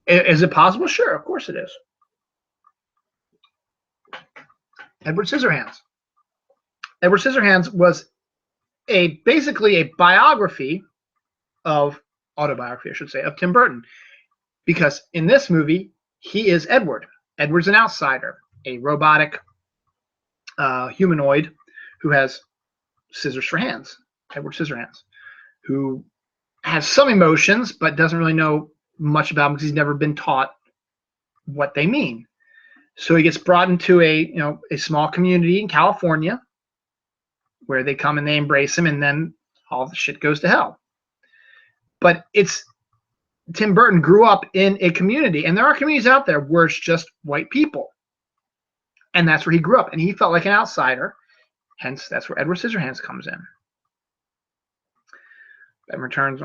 Is it possible? Sure, of course it is. Edward Scissorhands. Edward Scissorhands was basically a autobiography, I should say, of Tim Burton. Because in this movie, he is Edward. Edward's an outsider, a robotic humanoid who has scissors for hands. Edward Scissorhands, who has some emotions but doesn't really know much about them because he's never been taught what they mean. So he gets brought into a small community in California where they come and they embrace him, and then all the shit goes to hell. But Tim Burton grew up in a community, and there are communities out there where it's just white people. And that's where he grew up, and he felt like an outsider. Hence, that's where Edward Scissorhands comes in. Batman Returns,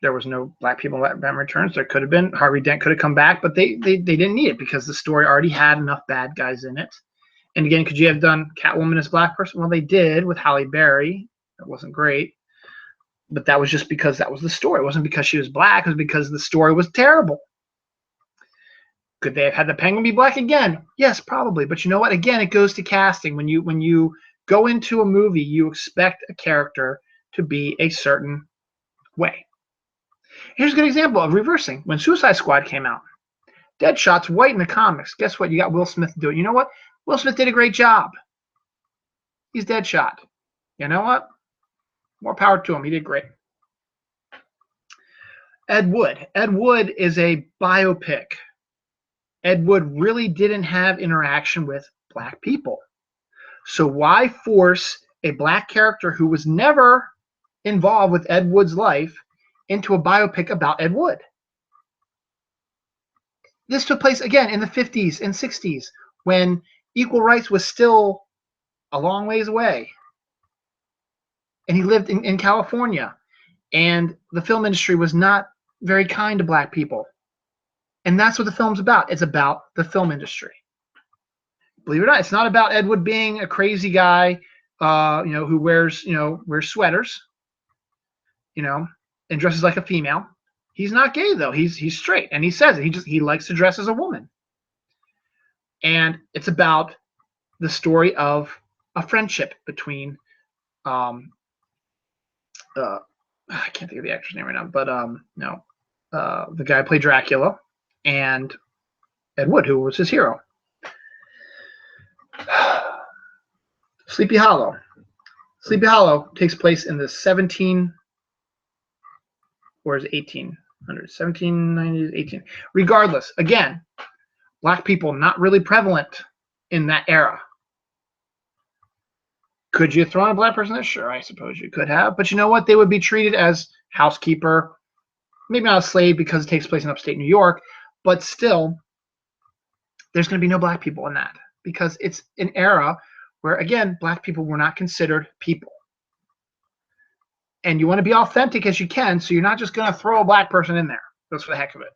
there was no black people in Batman Returns. There could have been. Harvey Dent could have come back, but they didn't need it because the story already had enough bad guys in it. And again, could you have done Catwoman as a black person? Well, they did with Halle Berry. It wasn't great. But that was just because that was the story. It wasn't because she was black. It was because the story was terrible. Could they have had the Penguin be black again? Yes, probably. But you know what? Again, it goes to casting. When you go into a movie, you expect a character to be a certain way. Here's a good example of reversing. When Suicide Squad came out, Deadshot's white in the comics. Guess what? You got Will Smith to do it. You know what? Will Smith did a great job. He's Deadshot. You know what? More power to him. He did great. Ed Wood. Ed Wood is a biopic. Ed Wood really didn't have interaction with black people. So why force a black character who was never involved with Ed Wood's life into a biopic about Ed Wood? This took place, again, in the 50s and 60s when equal rights was still a long ways away. And he lived in California. And the film industry was not very kind to black people. And that's what the film's about. It's about the film industry. Believe it or not, it's not about Ed Wood being a crazy guy, who wears sweaters, and dresses like a female. He's not gay though. He's straight, and he says it. He likes to dress as a woman. And it's about the story of a friendship between I can't think of the actor's name right now, but the guy who played Dracula and Ed Wood, who was his hero. Sleepy Hollow. Sleepy Hollow takes place in the 1800s, 1790s, 18. Regardless, again, black people not really prevalent in that era. Could you throw in a black person there? Sure, I suppose you could have. But you know what? They would be treated as housekeeper, maybe not a slave because it takes place in upstate New York, but still, there's going to be no black people in that because it's an era where, again, black people were not considered people. And you want to be authentic as you can, so you're not just going to throw a black person in there just for the heck of it.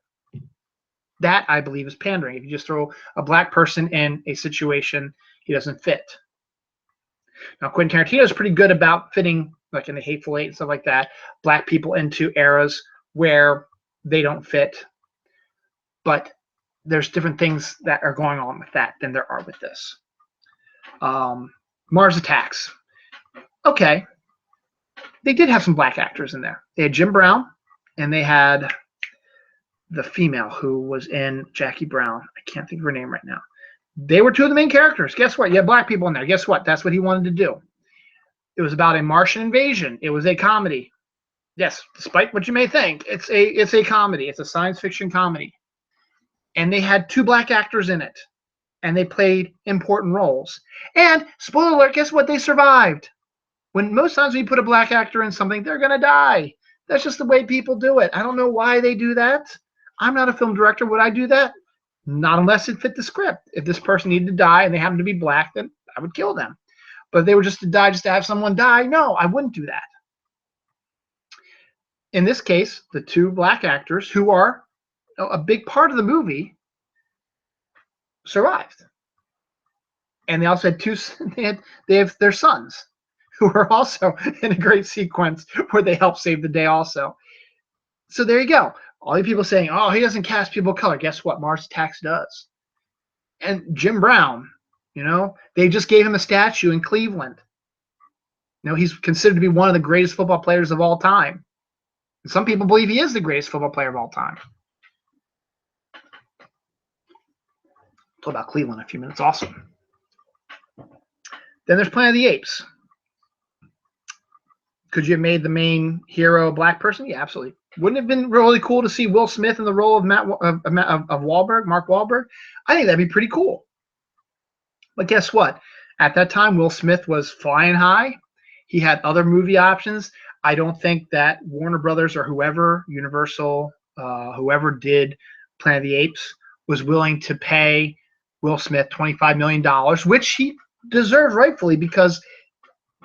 That, I believe, is pandering. If you just throw a black person in a situation he doesn't fit. Now, Quentin Tarantino is pretty good about fitting, like in the Hateful Eight and stuff like that, black people into eras where they don't fit. But there's different things that are going on with that than there are with this. Mars Attacks. Okay. They did have some black actors in there. They had Jim Brown, and they had the female who was in Jackie Brown. I can't think of her name right now. They were two of the main characters. Guess what? You had black people in there. Guess what? That's what he wanted to do. It was about a Martian invasion. It was a comedy. Yes, despite what you may think, it's a comedy. It's a science fiction comedy. And they had two black actors in it. And they played important roles. And, spoiler alert, guess what? They survived. When most times when you put a black actor in something, they're going to die. That's just the way people do it. I don't know why they do that. I'm not a film director. Would I do that? Not unless it fit the script. If this person needed to die and they happened to be black, then I would kill them. But if they were just to die, just to have someone die, no, I wouldn't do that. In this case, the two black actors who are a big part of the movie survived. And they also had they have their sons who are also in a great sequence where they help save the day also. So there you go. All you people saying, oh, he doesn't cast people of color. Guess what? Mars Attacks does. And Jim Brown, they just gave him a statue in Cleveland. He's considered to be one of the greatest football players of all time. And some people believe he is the greatest football player of all time. I'll talk about Cleveland in a few minutes also. Then there's Planet of the Apes. Could you have made the main hero a black person? Yeah, absolutely. Wouldn't it have been really cool to see Will Smith in the role of Mark Wahlberg? I think that'd be pretty cool. But guess what? At that time, Will Smith was flying high. He had other movie options. I don't think that Warner Brothers or whoever, Universal, whoever did Planet of the Apes, was willing to pay Will Smith $25 million, which he deserves rightfully because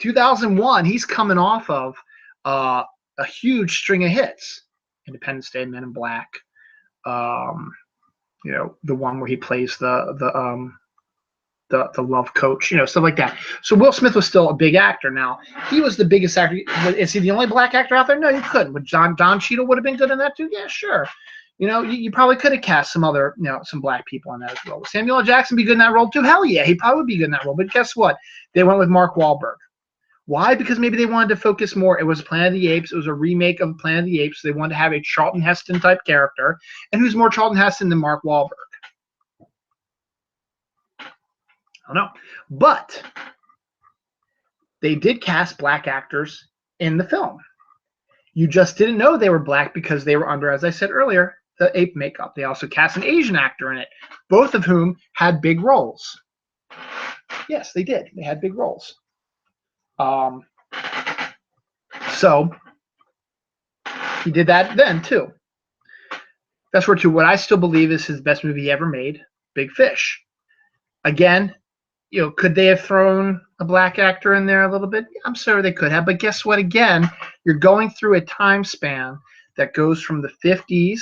2001, he's coming off of a huge string of hits. Independence Day, Men in Black, the one where he plays the love coach, stuff like that. So Will Smith was still a big actor. Now, he was the biggest actor. Is he the only black actor out there? No, you couldn't. Would Don Cheadle would have been good in that too? Yeah, sure. You probably could have cast some other, some black people in that as well. Would Samuel L. Jackson be good in that role too? Hell yeah, he probably would be good in that role. But guess what? They went with Mark Wahlberg. Why? Because maybe they wanted to focus more. It was Planet of the Apes. It was a remake of Planet of the Apes. They wanted to have a Charlton Heston type character. And who's more Charlton Heston than Mark Wahlberg? I don't know. But they did cast black actors in the film. You just didn't know they were black because they were under, as I said earlier, the ape makeup. They also cast an Asian actor in it, both of whom had big roles. Yes, they did. They had big roles. So he did that then too. That's where to what I still believe is his best movie he ever made, Big Fish. Again, could they have thrown a black actor in there a little bit? I'm sure they could have, but guess what? Again, you're going through a time span that goes from the 50s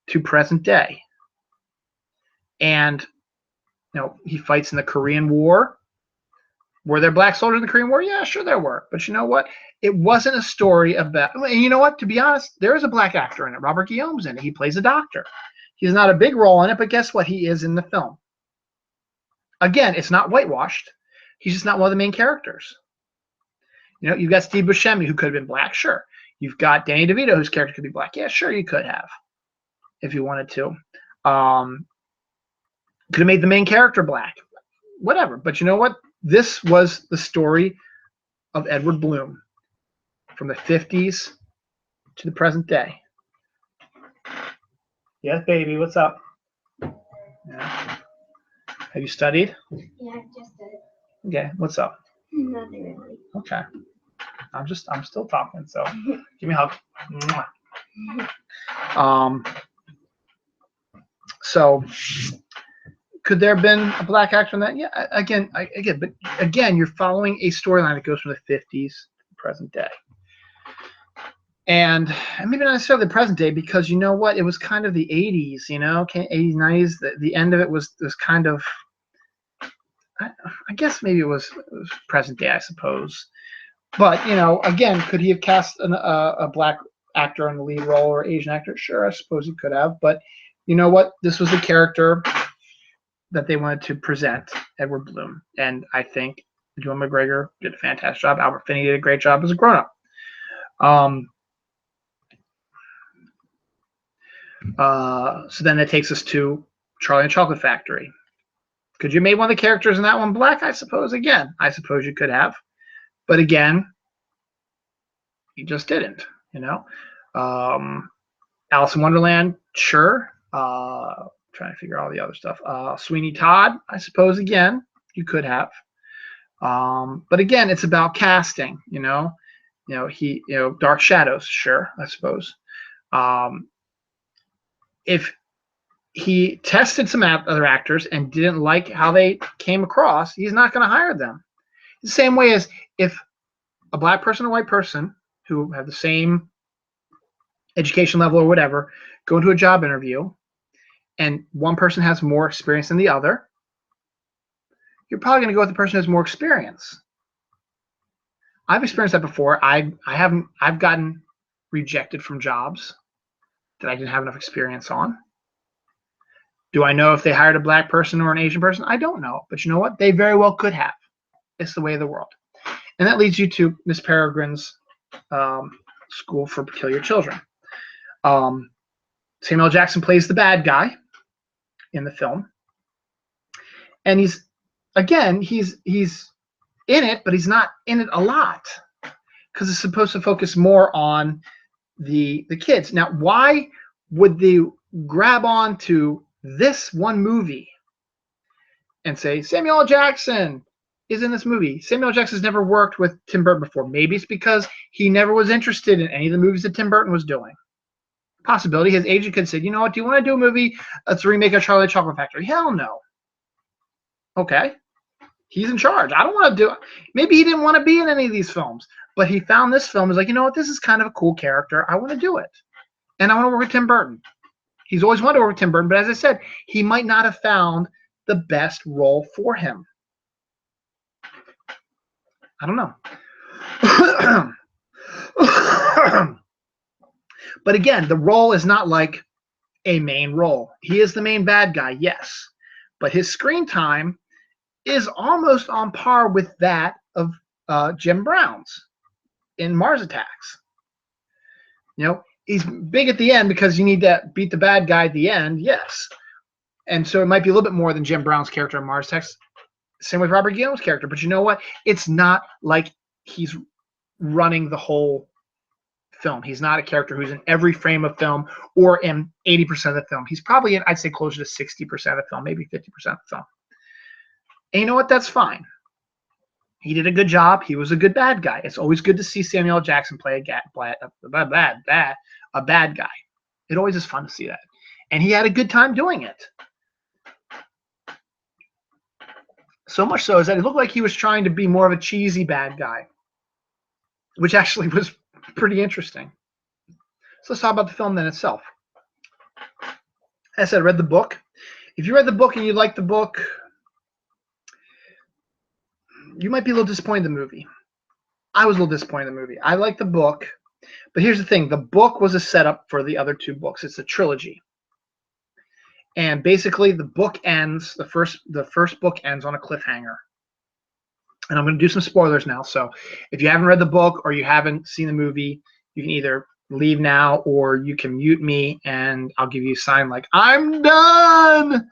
to present day. And he fights in the Korean War. Were there black soldiers in the Korean War? Yeah, sure there were. But you know what? It wasn't a story about... And you know what? To be honest, there is a black actor in it. Robert Guillaume's in it. He plays a doctor. He's not a big role in it, but guess what? He is in the film. Again, it's not whitewashed. He's just not one of the main characters. You've got Steve Buscemi, who could have been black. Sure. You've got Danny DeVito, whose character could be black. Yeah, sure, you could have, if you wanted to. Could have made the main character black. Whatever. But you know what? This was the story of Edward Bloom from the 50s to the present day. Yes, baby, what's up? Yeah. Have you studied? Yeah, I just studied. Okay, what's up? Nothing really. Okay. I'm still talking, so give me a hug. So could there have been a black actor in that? Yeah, but again, you're following a storyline that goes from the 50s to the present day. and maybe not necessarily the present day, because you know what, it was kind of the 80s, 80s, 90s. The end of it was kind of, I guess maybe it was present day, I suppose. But again, could he have cast a black actor in the lead role, or Asian actor? Sure, I suppose he could have. But you know what? This was the character that they wanted to present, Edward Bloom, and I think Ewan McGregor did a fantastic job. Albert Finney did a great job as a grown-up. So then that takes us to Charlie and the Chocolate Factory. Could you make one of the characters in that one black? I suppose. Again, I suppose you could have, but again, you just didn't. Alice in Wonderland, sure. Trying to figure out all the other stuff. Sweeney Todd, I suppose. Again, you could have. But again, it's about casting. Dark Shadows, sure, I suppose. If he tested some other actors and didn't like how they came across, he's not going to hire them. The same way as if a black person or white person who have the same education level or whatever go into a job interview, and one person has more experience than the other, you're probably going to go with the person who has more experience. I've experienced that before. I've gotten rejected from jobs that I didn't have enough experience on. Do I know if they hired a black person or an Asian person? I don't know. But you know what? They very well could have. It's the way of the world. And that leads you to Miss Peregrine's School for Peculiar Children. Samuel L. Jackson plays the bad guy in the film. And he's in it, but he's not in it a lot, because it's supposed to focus more on the kids. Now, why would they grab on to this one movie and say Samuel L. Jackson is in this movie? Samuel L. Jackson's never worked with Tim Burton before. Maybe it's because he never was interested in any of the movies that Tim Burton was doing. Possibility. His agent could say, you know what, do you want to do a movie? Let's remake a Charlie Chocolate Factory. Hell no. Okay. He's in charge. I don't want to do it. Maybe he didn't want to be in any of these films, but he found this film. Is like, you know what, this is kind of a cool character. I want to do it. And I want to work with Tim Burton. He's always wanted to work with Tim Burton, but as I said, he might not have found the best role for him. I don't know. But again, the role is not like a main role. He is the main bad guy, yes. But his screen time is almost on par with that of Jim Brown's in Mars Attacks. He's big at the end because you need to beat the bad guy at the end, yes. And so it might be a little bit more than Jim Brown's character in Mars Attacks. Same with Robert Guillaume's character. But you know what? It's not like he's running the whole film. He's not a character who's in every frame of film or in 80% of the film. He's probably in, I'd say, closer to 60% of the film, maybe 50% of the film. And you know what? That's fine. He did a good job. He was a good bad guy. It's always good to see Samuel L. Jackson play a bad guy. It always is fun to see that. And he had a good time doing it. So much so is that it looked like he was trying to be more of a cheesy bad guy, which actually was pretty interesting. So let's talk about the film then itself. As I said, I read the book. If you read the book and you like the book, you might be a little disappointed in the movie. I was a little disappointed in the movie. I liked the book, but here's the thing. The book was a setup for the other two books. It's a trilogy. And basically the book ends, the first book ends on a cliffhanger. And I'm going to do some spoilers now. So if you haven't read the book or you haven't seen the movie, you can either leave now or you can mute me and I'll give you a sign like, I'm done.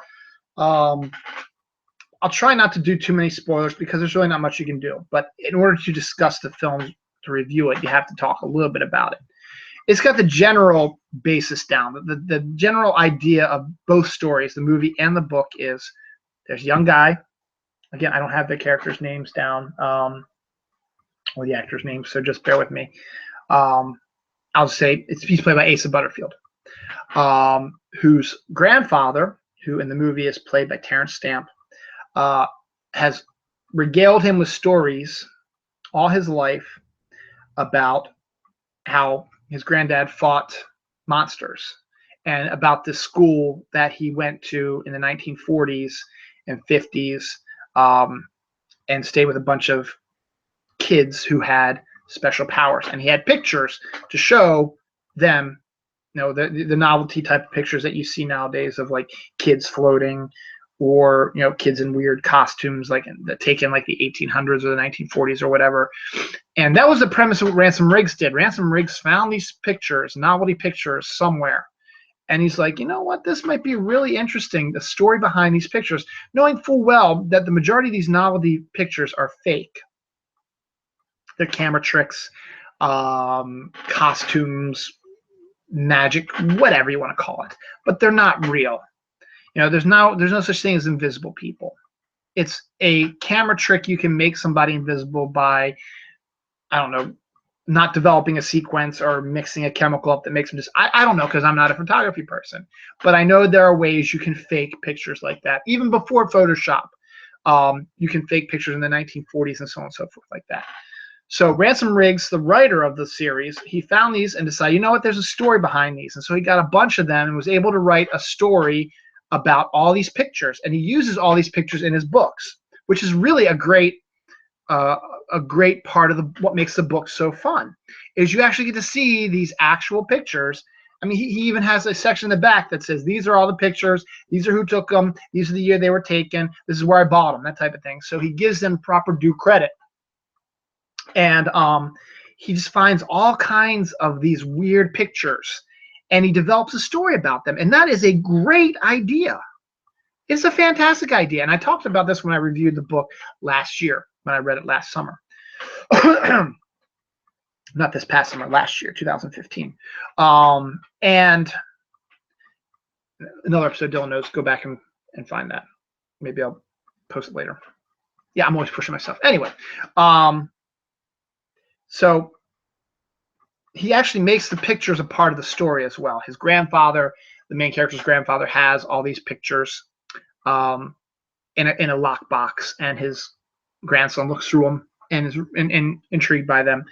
I'll try not to do too many spoilers because there's really not much you can do. But in order to discuss the film, to review it, you have to talk a little bit about it. It's got the general basis down. The general idea of both stories, the movie and the book, is there's a young guy. Again, I don't have the characters' names down or the actors' names, so just bear with me. I'll say he's played by Asa Butterfield, whose grandfather, who in the movie is played by Terrence Stamp, has regaled him with stories all his life about how his granddad fought monsters, and about this school that he went to in the 1940s and 50s, and stayed with a bunch of kids who had special powers, and he had pictures to show them, the novelty type of pictures that you see nowadays of like kids floating, or kids in weird costumes like taken like the 1800s or the 1940s or whatever. And that was the premise of what Ransom Riggs did. Ransom Riggs found these pictures, novelty pictures, somewhere, and he's like, you know what, this might be really interesting, the story behind these pictures, knowing full well that the majority of these novelty pictures are fake. They're camera tricks, costumes, magic, whatever you want to call it, but they're not real. There's no such thing as invisible people. It's a camera trick. You can make somebody invisible by, I don't know, not developing a sequence or mixing a chemical up that makes them just, I don't know, because I'm not a photography person, but I know there are ways you can fake pictures like that. Even before Photoshop, you can fake pictures in the 1940s and so on and so forth like that. So Ransom Riggs, the writer of the series, he found these and decided, you know what, there's a story behind these. And so he got a bunch of them and was able to write a story about all these pictures. And he uses all these pictures in his books, which is really a great part of what makes the book so fun, is you actually get to see these actual pictures. I mean, he even has a section in the back that says, these are all the pictures, these are who took them, these are the year they were taken, this is where I bought them, that type of thing. So he gives them proper due credit. And he just finds all kinds of these weird pictures, and he develops a story about them. And that is a great idea. It's a fantastic idea. And I talked about this when I reviewed the book last year, when I read it last summer. Not this past summer, last year, 2015. And another episode Dylan knows, go back and find that. Maybe I'll post it later. Yeah, I'm always pushing myself. Anyway, so he actually makes the pictures a part of the story as well. His grandfather, the main character's grandfather, has all these pictures in a lockbox, and his grandson looks through them and is intrigued by them.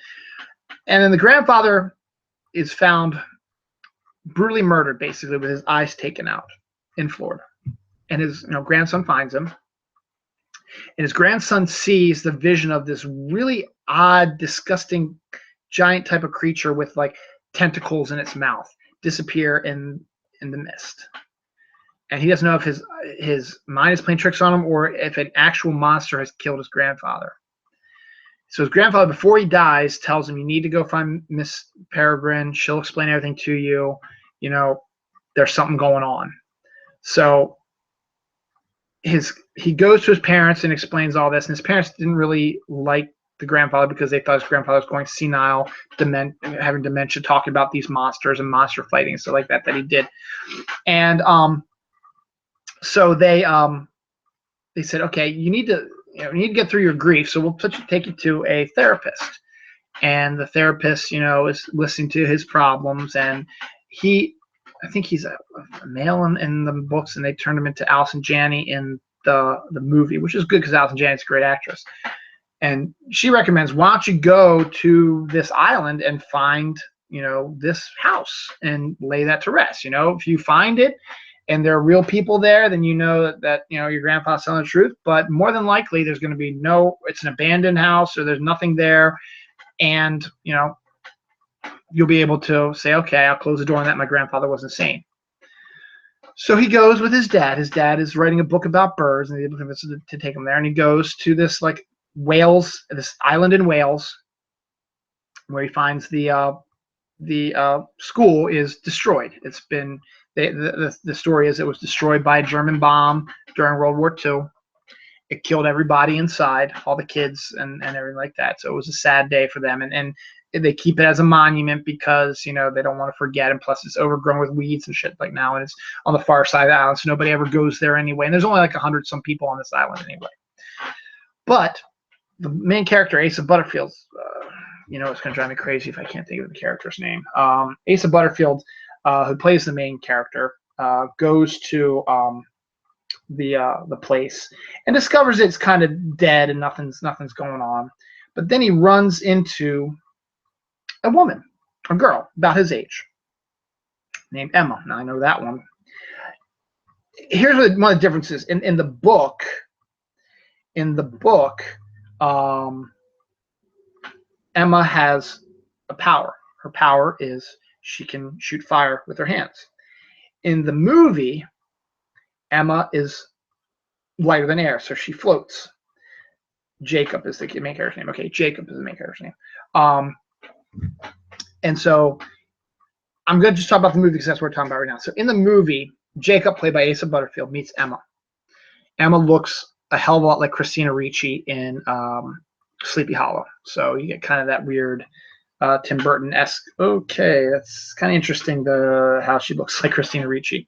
And then the grandfather is found brutally murdered, basically, with his eyes taken out in Florida. And his grandson finds him. And his grandson sees the vision of this really odd, disgusting, giant type of creature with like tentacles in its mouth disappear in the mist. And he doesn't know if his mind is playing tricks on him or if an actual monster has killed his grandfather. So his grandfather, before he dies, tells him, you need to go find Miss Peregrine. She'll explain everything to you. There's something going on. So he goes to his parents and explains all this, and his parents didn't really like the grandfather because they thought his grandfather was going senile, having dementia, talking about these monsters and monster fighting and stuff like that he did. And so they said, okay, you need to get through your grief, so we'll take you to a therapist. And the therapist, is listening to his problems, and I think he's a male in the books, and they turned him into Allison Janney in the movie, which is good because Allison Janney's a great actress. And she recommends, why don't you go to this island and find, this house and lay that to rest. If you find it and there are real people there, then that your grandpa's telling the truth. But more than likely, there's going to be it's an abandoned house, or there's nothing there, and you'll be able to say, okay, I'll close the door on that. My grandfather was insane. So he goes with his dad. His dad is writing a book about birds, and he's able to take him there. And he goes to this this island in Wales, where he finds the school is destroyed. It's been the story is it was destroyed by a German bomb during World War II. It killed everybody inside, all the kids and everything like that. So it was a sad day for them. And they keep it as a monument because, they don't want to forget. And plus it's overgrown with weeds and shit like now. And it's on the far side of the island, so nobody ever goes there anyway. And there's only like 100 some people on this island anyway. But the main character, Asa Butterfield, it's going to drive me crazy if I can't think of the character's name. Asa Butterfield, who plays the main character, goes to the place and discovers it's kind of dead and nothing's going on. But then he runs into a woman, a girl about his age named Emma. Now I know that one. Here's one of the differences in the book. In the book, Emma has a power. Her power is she can shoot fire with her hands. In the movie, Emma is lighter than air, so she floats. Jacob is the main character's name. Okay, Jacob is the main character's name. And so I'm going to just talk about the movie because that's what we're talking about right now. So in the movie, Jacob, played by Asa Butterfield, meets Emma. Emma looks a hell of a lot like Christina Ricci in Sleepy Hollow. So you get kind of that weird Tim Burton-esque. Okay, that's kind of interesting, how she looks like Christina Ricci.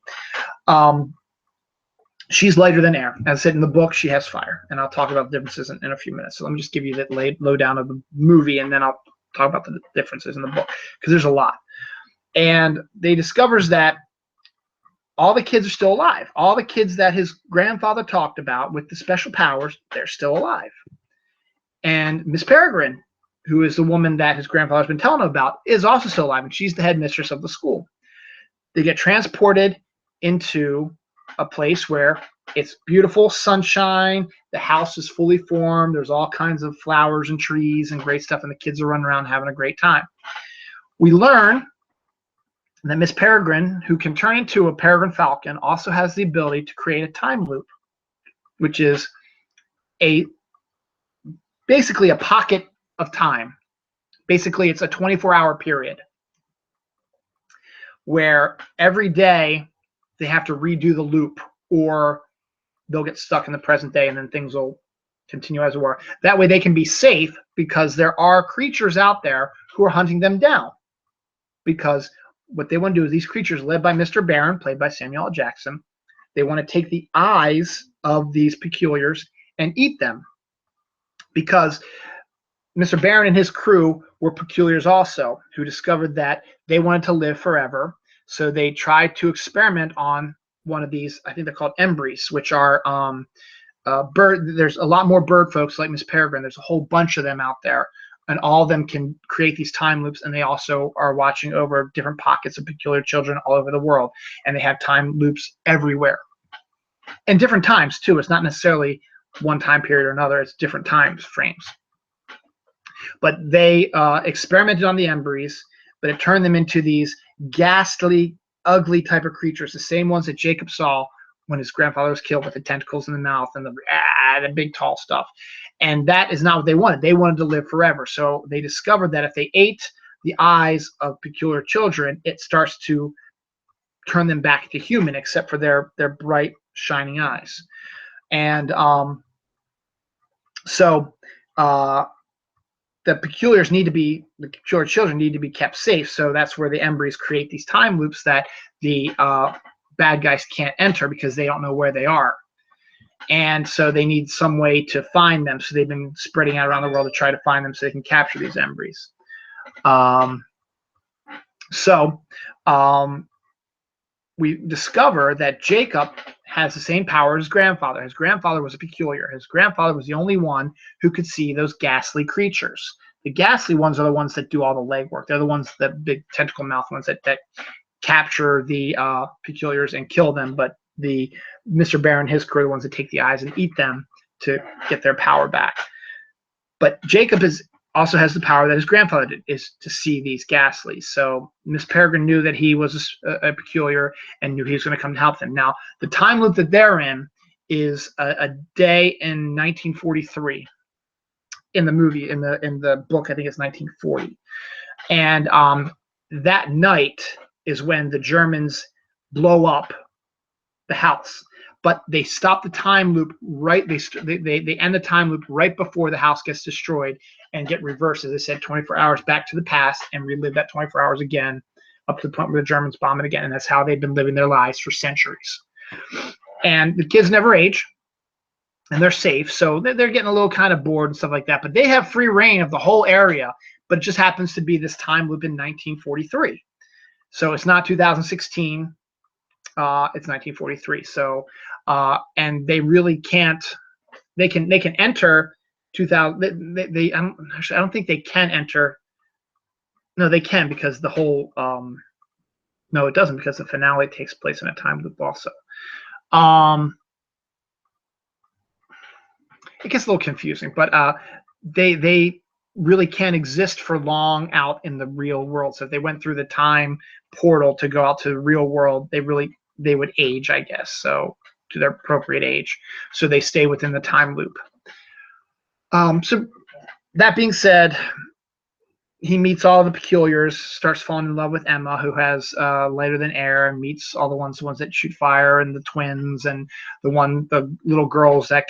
She's lighter than air. As I said in the book, she has fire. And I'll talk about the differences in a few minutes. So let me just give you the lowdown of the movie, and then I'll talk about the differences in the book, because there's a lot. And they discovers that all the kids are still alive. All the kids that his grandfather talked about with the special powers, they're still alive. And Miss Peregrine, who is the woman that his grandfather's been telling him about, is also still alive, and she's the headmistress of the school. They get transported into a place where it's beautiful sunshine. The house is fully formed. There's all kinds of flowers and trees and great stuff, and the kids are running around having a great time. We learn that Miss Peregrine, who can turn into a peregrine falcon, also has the ability to create a time loop, which is basically a pocket of time. Basically, it's a 24-hour period where every day they have to redo the loop, or they'll get stuck in the present day, and then things will continue as it were. That way they can be safe, because there are creatures out there who are hunting them down. Because what they want to do is, these creatures, led by Mr. Barron, played by Samuel L. Jackson, they want to take the eyes of these peculiars and eat them. Because Mr. Barron and his crew were peculiars also, who discovered that they wanted to live forever. So they tried to experiment on one of these, I think they're called embries, which are bird. There's a lot more bird folks like Miss Peregrine. There's a whole bunch of them out there, and all of them can create these time loops, and they also are watching over different pockets of peculiar children all over the world, and they have time loops everywhere. And different times too. It's not necessarily one time period or another. It's different time frames. But they experimented on the embries, but it turned them into these ghastly, ugly type of creatures, the same ones that Jacob saw when his grandfather was killed, with the tentacles in the mouth and the big tall stuff. And that is not what they wanted. They wanted to live forever. So they discovered that if they ate the eyes of peculiar children, it starts to turn them back to human, except for their bright, shining eyes. And the peculiar children need to be kept safe. So that's where the embries create these time loops that the bad guys can't enter, because they don't know where they are. And so they need some way to find them. So they've been spreading out around the world to try to find them so they can capture these embries. We discover that Jacob has the same power as his grandfather. His grandfather was a peculiar. His grandfather was the only one who could see those ghastly creatures. The ghastly ones are the ones that do all the legwork. They're the ones, the big tentacle mouth ones that capture the peculiars and kill them. But the Mr. Barron, his crew, are the ones that take the eyes and eat them to get their power back. But Jacob also has the power that his grandfather did, is to see these ghastlies. So Miss Peregrine knew that he was a peculiar and knew he was going to come to help them. Now, the time loop that they're in is a day in 1943. In the movie, in the book, I think it's 1940. And that night is when the Germans blow up the house. But they stop the time loop right. They end the time loop right before the house gets destroyed, and get reversed, as I said, 24 hours back to the past, and relive that 24 hours again, up to the point where the Germans bomb it again. And that's how they've been living their lives for centuries. And the kids never age, and they're safe. So they're getting a little kind of bored and stuff like that. But they have free reign of the whole area. But it just happens to be this time loop in 1943. So it's not 2016. It's 1943. So and they really can't. They can enter 2000. I don't think they can enter No, they can, because the whole no, it doesn't, because the finale takes place in a time loop also. It gets a little confusing, but they really can't exist for long out in the real world. So if they went through the time portal to go out to the real world, they would age, I guess, so to their appropriate age. So they stay within the time loop. So that being said, he meets all the peculiars, starts falling in love with Emma, who has lighter than air, and meets all the ones that shoot fire, and the twins, and the little girls that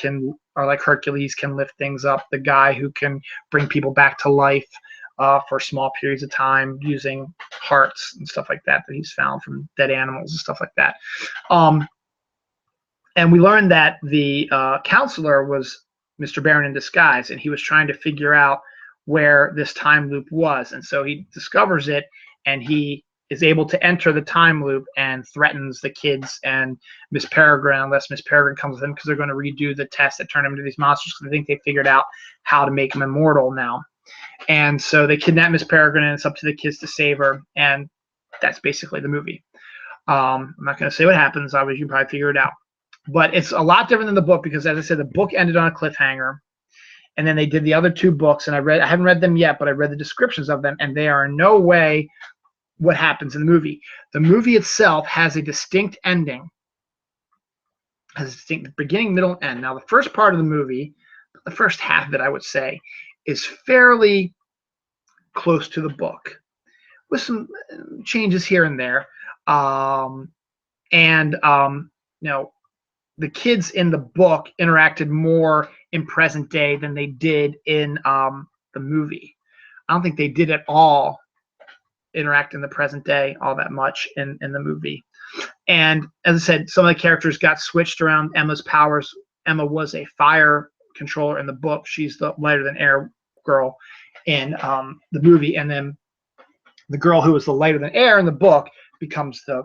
are like Hercules, can lift things up. The guy who can bring people back to life for small periods of time using hearts and stuff like that he's found from dead animals and stuff like that. And we learned that the counselor was Mr. Barron in disguise, and he was trying to figure out where this time loop was. And so he discovers it, and he is able to enter the time loop and threatens the kids and Miss Peregrine, unless Miss Peregrine comes with him, because they're going to redo the test that turned them into these monsters, because I think they figured out how to make them immortal now. And so they kidnap Miss Peregrine, and it's up to the kids to save her. And that's basically the movie. I'm not going to say what happens. Obviously, you can probably figure it out. But it's a lot different than the book, because, as I said, the book ended on a cliffhanger. And then they did the other two books, and I haven't read them yet, but I read the descriptions of them, and they are in no way what happens in the movie. The movie itself has a distinct ending, has a distinct beginning, middle, and end. Now, the first part of the movie, the first half of it, I would say, is fairly close to the book, with some changes here and there. The kids in the book interacted more in present day than they did in the movie. I don't think they did at all interact in the present day all that much in the movie. And as I said, some of the characters got switched around Emma's powers. Emma was a fire controller in the book. She's the lighter than air girl in the movie. And then the girl who was the lighter than air in the book becomes the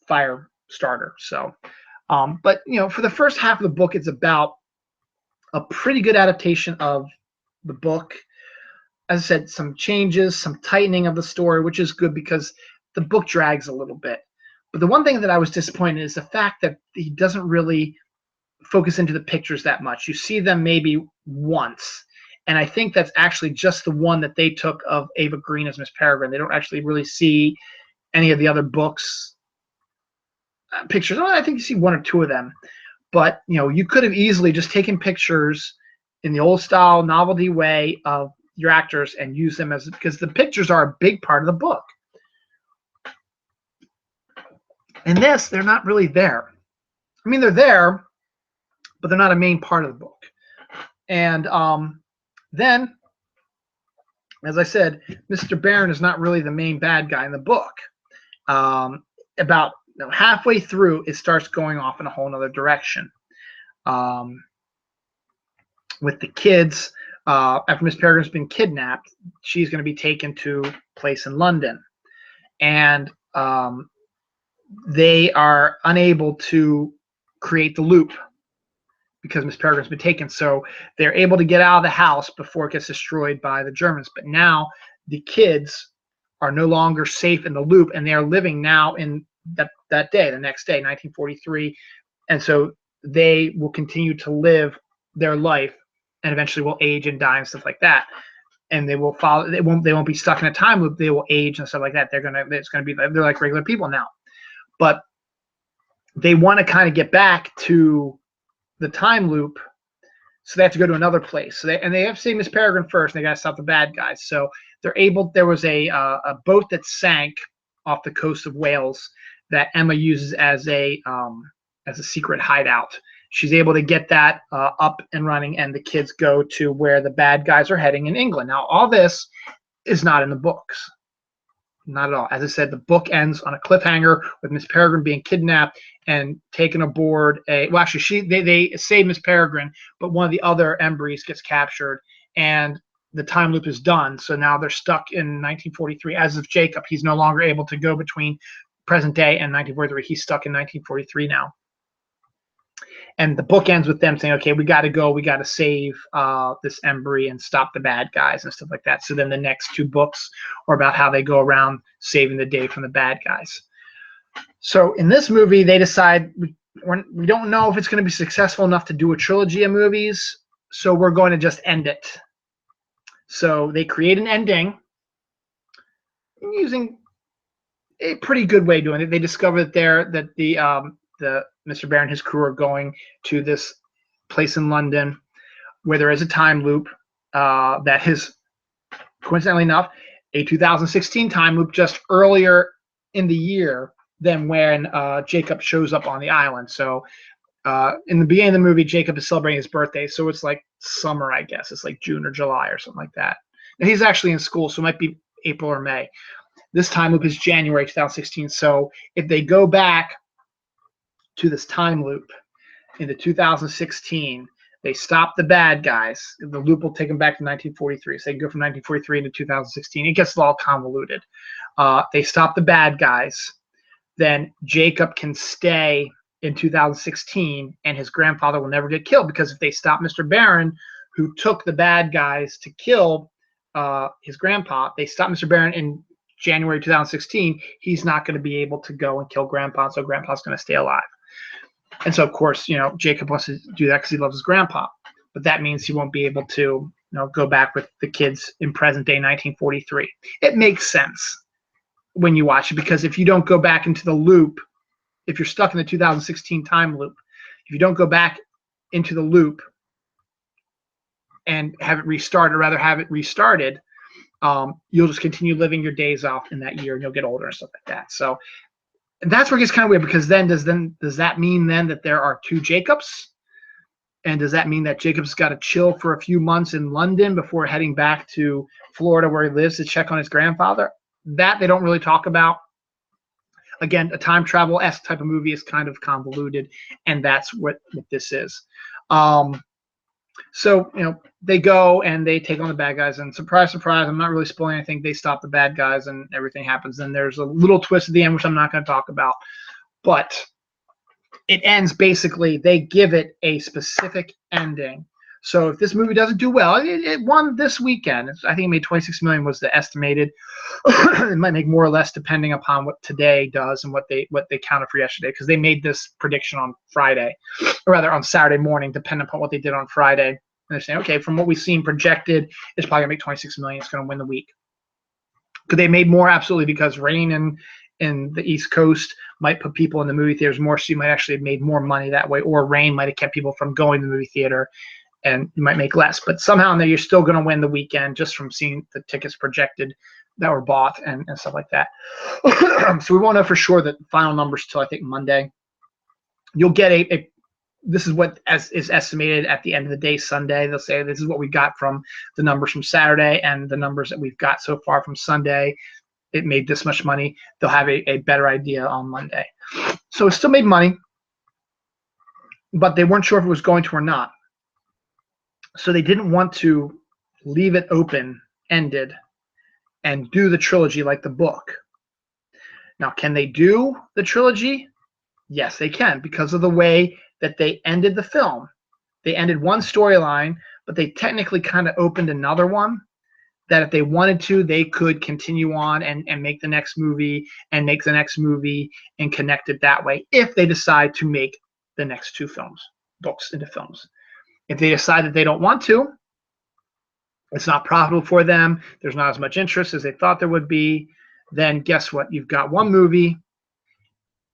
fire starter. So but for the first half of the book, it's about a pretty good adaptation of the book. As I said, some changes, some tightening of the story, which is good, because the book drags a little bit. But the one thing that I was disappointed in is the fact that he doesn't really focus into the pictures that much. You see them maybe once, and I think that's actually just the one that they took of Ava Green as Miss Peregrine. They don't actually really see any of the other books pictures. I think you see one or two of them, but you could have easily just taken pictures in the old style novelty way of your actors and use them because the pictures are a big part of the book. In this, they're not really there. I mean, they're there, but they're not a main part of the book. And then, as I said, Mr. Barron is not really the main bad guy in the book. About halfway through, it starts going off in a whole other direction. With the kids, after Miss Peregrine's been kidnapped, she's going to be taken to a place in London. And they are unable to create the loop because Miss Peregrine's been taken. So they're able to get out of the house before it gets destroyed by the Germans. But now the kids are no longer safe in the loop, and they are living now in that day, the next day, 1943. And so they will continue to live their life, and eventually will age and die and stuff like that. And they will follow. They won't be stuck in a time loop. They will age and stuff like that. They're like regular people now. But they want to kind of get back to the time loop, so they have to go to another place. So they have to see Miss Peregrine first, and they got to stop the bad guys. So they're able. There was a boat that sank off the coast of Wales that Emma uses as a secret hideout. She's able to get that up and running, and the kids go to where the bad guys are heading in England. Now, all this is not in the books. Not at all. As I said, the book ends on a cliffhanger with Miss Peregrine being kidnapped and taken aboard they save Miss Peregrine, but one of the other Embries gets captured, and the time loop is done. So now they're stuck in 1943. As of Jacob, he's no longer able to go between present day and 1943. He's stuck in 1943 now. And the book ends with them saying, okay, we got to go. We got to save this Embry and stop the bad guys and stuff like that. So then the next 2 books are about how they go around saving the day from the bad guys. So in this movie, they decide we don't know if it's going to be successful enough to do a trilogy of movies, so we're going to just end it. So they create an ending using a pretty good way of doing it. They discover that the Mr. Bear and his crew are going to this place in London where there is a time loop that is, coincidentally enough, a 2016 time loop just earlier in the year than when Jacob shows up on the island. So in the beginning of the movie, Jacob is celebrating his birthday, so it's like summer, I guess. It's like June or July or something like that. And he's actually in school, so it might be April or May. This time loop is January 2016. So if they go back to this time loop into 2016, they stop the bad guys. The loop will take them back to 1943. So they can go from 1943 into 2016. It gets all convoluted. They stop the bad guys. Then Jacob can stay in 2016, and his grandfather will never get killed, because if they stop Mr. Barron, who took the bad guys to kill his grandpa, they stop Mr. Barron in January 2016, he's not going to be able to go and kill grandpa, so grandpa's going to stay alive. And so, of course, Jacob wants to do that because he loves his grandpa, but that means he won't be able to go back with the kids in present day 1943. It makes sense when you watch it, because if you don't go back into the loop, if you're stuck in the 2016 time loop, if you don't go back into the loop and have it restarted, or rather have it restarted, you'll just continue living your days off in that year, and you'll get older and stuff like that. So that's where it gets kind of weird, because does that mean then that there are 2 Jacobs? And does that mean that Jacob's got to chill for a few months in London before heading back to Florida where he lives to check on his grandfather? That they don't really talk about. Again, a time travel-esque type of movie is kind of convoluted, and that's what this is. So, they go and they take on the bad guys, and surprise, surprise, I'm not really spoiling anything. They stop the bad guys and everything happens. And there's a little twist at the end, which I'm not going to talk about. But it ends basically, they give it a specific ending. So if this movie doesn't do well, it won this weekend. I think it made $26 million was the estimated. It might make more or less depending upon what today does and what they counted for yesterday, because they made this prediction on Friday, or rather on Saturday morning, depending upon what they did on Friday. And they're saying, okay, from what we've seen projected, it's probably gonna make $26 million. It's gonna win the week. Could they made more? Absolutely, because rain in the East Coast might put people in the movie theaters more, so you might actually have made more money that way, or rain might have kept people from going to the movie theater, and you might make less. But somehow in there, you're still going to win the weekend just from seeing the tickets projected that were bought and stuff like that. So we won't know for sure the final numbers till I think Monday. You'll get this is what is estimated at the end of the day, Sunday. They'll say this is what we got from the numbers from Saturday and the numbers that we've got so far from Sunday. It made this much money. They'll have a better idea on Monday. So it still made money, but they weren't sure if it was going to or not. So they didn't want to leave it open-ended and do the trilogy like the book. Now, can they do the trilogy? Yes, they can, because of the way that they ended the film. They ended one storyline, but they technically kind of opened another one that if they wanted to, they could continue on and make the next movie and make the next movie and connect it that way if they decide to make the next 2 books into films. If they decide that they don't want to, it's not profitable for them, there's not as much interest as they thought there would be, then guess what? You've got one movie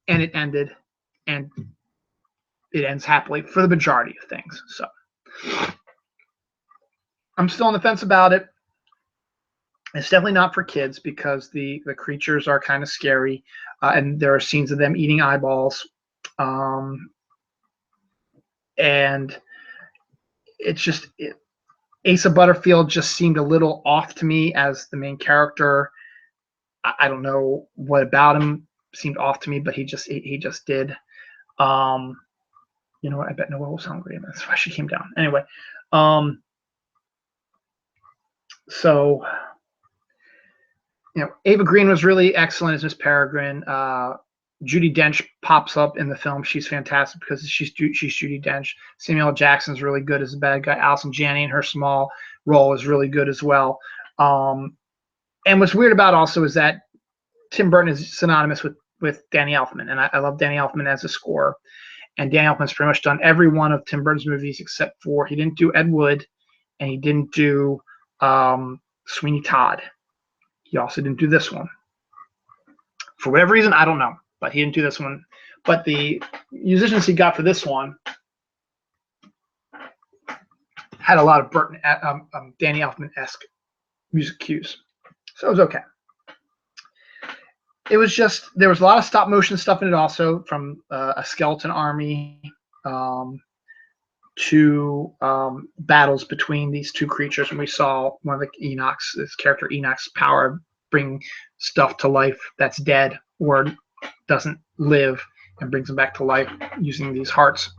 and it ended, and it ends happily for the majority of things. So I'm still on the fence about it. It's definitely not for kids because the creatures are kind of scary, and there are scenes of them eating eyeballs. And it's just Asa Butterfield just seemed a little off to me as the main character. I don't know what about him seemed off to me, but he just did. You know what? I bet Noelle was hungry, and that's why she came down. Anyway, so Ava Green was really excellent as Miss Peregrine. Judi Dench pops up in the film. She's fantastic because she's Judi Dench. Samuel L. Jackson's really good as a bad guy. Allison Janney in her small role is really good as well. And what's weird about also is that Tim Burton is synonymous with Danny Elfman, and I love Danny Elfman as a scorer. And Danny Elfman's pretty much done every one of Tim Burton's movies except for he didn't do Ed Wood, and he didn't do Sweeney Todd. He also didn't do this one. For whatever reason, I don't know, but he didn't do this one. But the musicians he got for this one had a lot of Burton, Danny Elfman-esque music cues. So it was okay. It was just, there was a lot of stop motion stuff in it also, from a skeleton army to battles between these two creatures. And we saw one of the Enoch's, this character Enoch's power bring stuff to life that's dead or doesn't live, and brings them back to life using these hearts.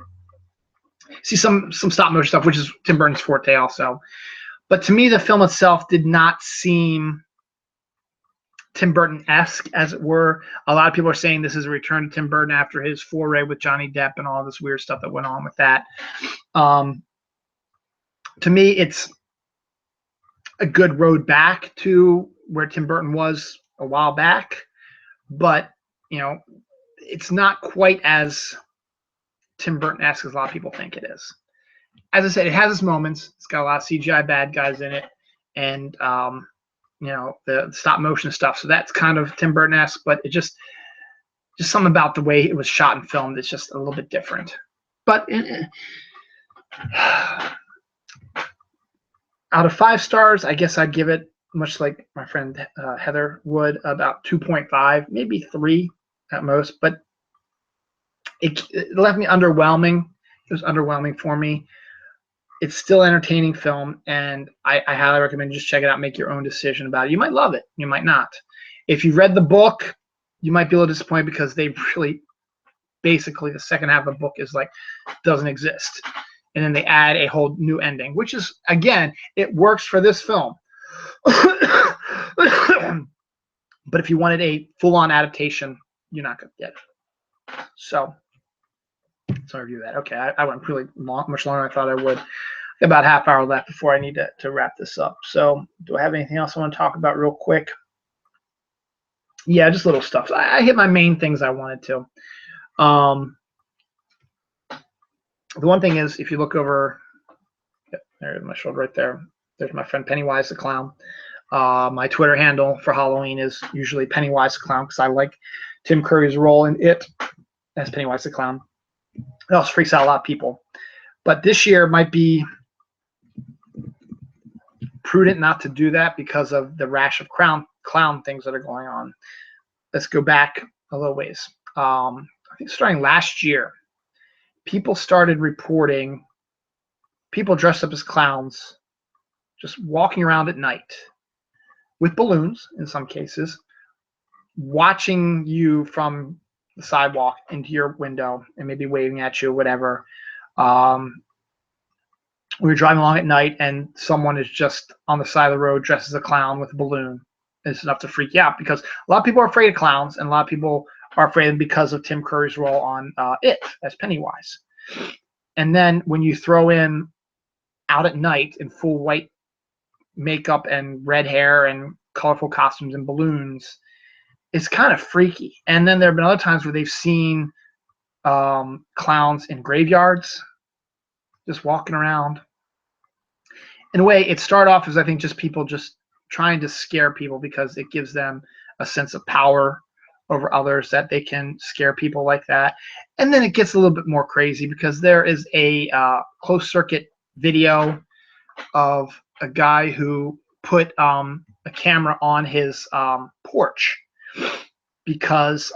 See some stop motion stuff, which is Tim Burton's forte also. But to me, the film itself did not seem Tim Burton-esque, as it were. A lot of people are saying this is a return to Tim Burton after his foray with Johnny Depp and all this weird stuff that went on with that. To me, it's a good road back to where Tim Burton was a while back, but you know, it's not quite as Tim Burton-esque as a lot of people think it is. As I said, it has its moments. It's got a lot of CGI bad guys in it, and you know, the stop motion stuff. So that's kind of Tim Burton-esque, but it just something about the way it was shot and filmed is just a little bit different. But out of 5 stars, I guess I'd give it, much like my friend Heather would, about 2.5, maybe 3 at most. But it left me underwhelming. It was underwhelming for me. It's still an entertaining film, and I highly recommend you just check it out, make your own decision about it. You might love it. You might not. If you read the book, you might be a little disappointed because they really, basically, the second half of the book is like, doesn't exist. And then they add a whole new ending, which is, again, it works for this film. But if you wanted a full-on adaptation, you're not going to get it. So review that. Okay, I went really much longer than I thought I would. About half hour left before I need to wrap this up. So do I have anything else I want to talk about real quick? Yeah, just little stuff. I hit my main things I wanted to. The one thing is, if you look over, there's my shoulder right there. There's my friend Pennywise the Clown. My Twitter handle for Halloween is usually Pennywise the Clown because I like Tim Curry's role in it as Pennywise the Clown. It also freaks out a lot of people. But this year might be prudent not to do that because of the rash of clown things that are going on. Let's go back a little ways. I think starting last year, people started reporting people dressed up as clowns just walking around at night with balloons, in some cases, watching you from the sidewalk into your window and maybe waving at you or whatever. We were driving along at night and someone is just on the side of the road dressed as a clown with a balloon. It's enough to freak you out because a lot of people are afraid of clowns and a lot of people are afraid of them because of Tim Curry's role on It as Pennywise. And then when you throw in out at night in full white makeup and red hair and colorful costumes and balloons, it's kind of freaky. And then there have been other times where they've seen clowns in graveyards just walking around. In a way, it started off as, I think, just people just trying to scare people because it gives them a sense of power over others, that they can scare people like that. And then it gets a little bit more crazy because there is a closed circuit video of a guy who put a camera on his porch because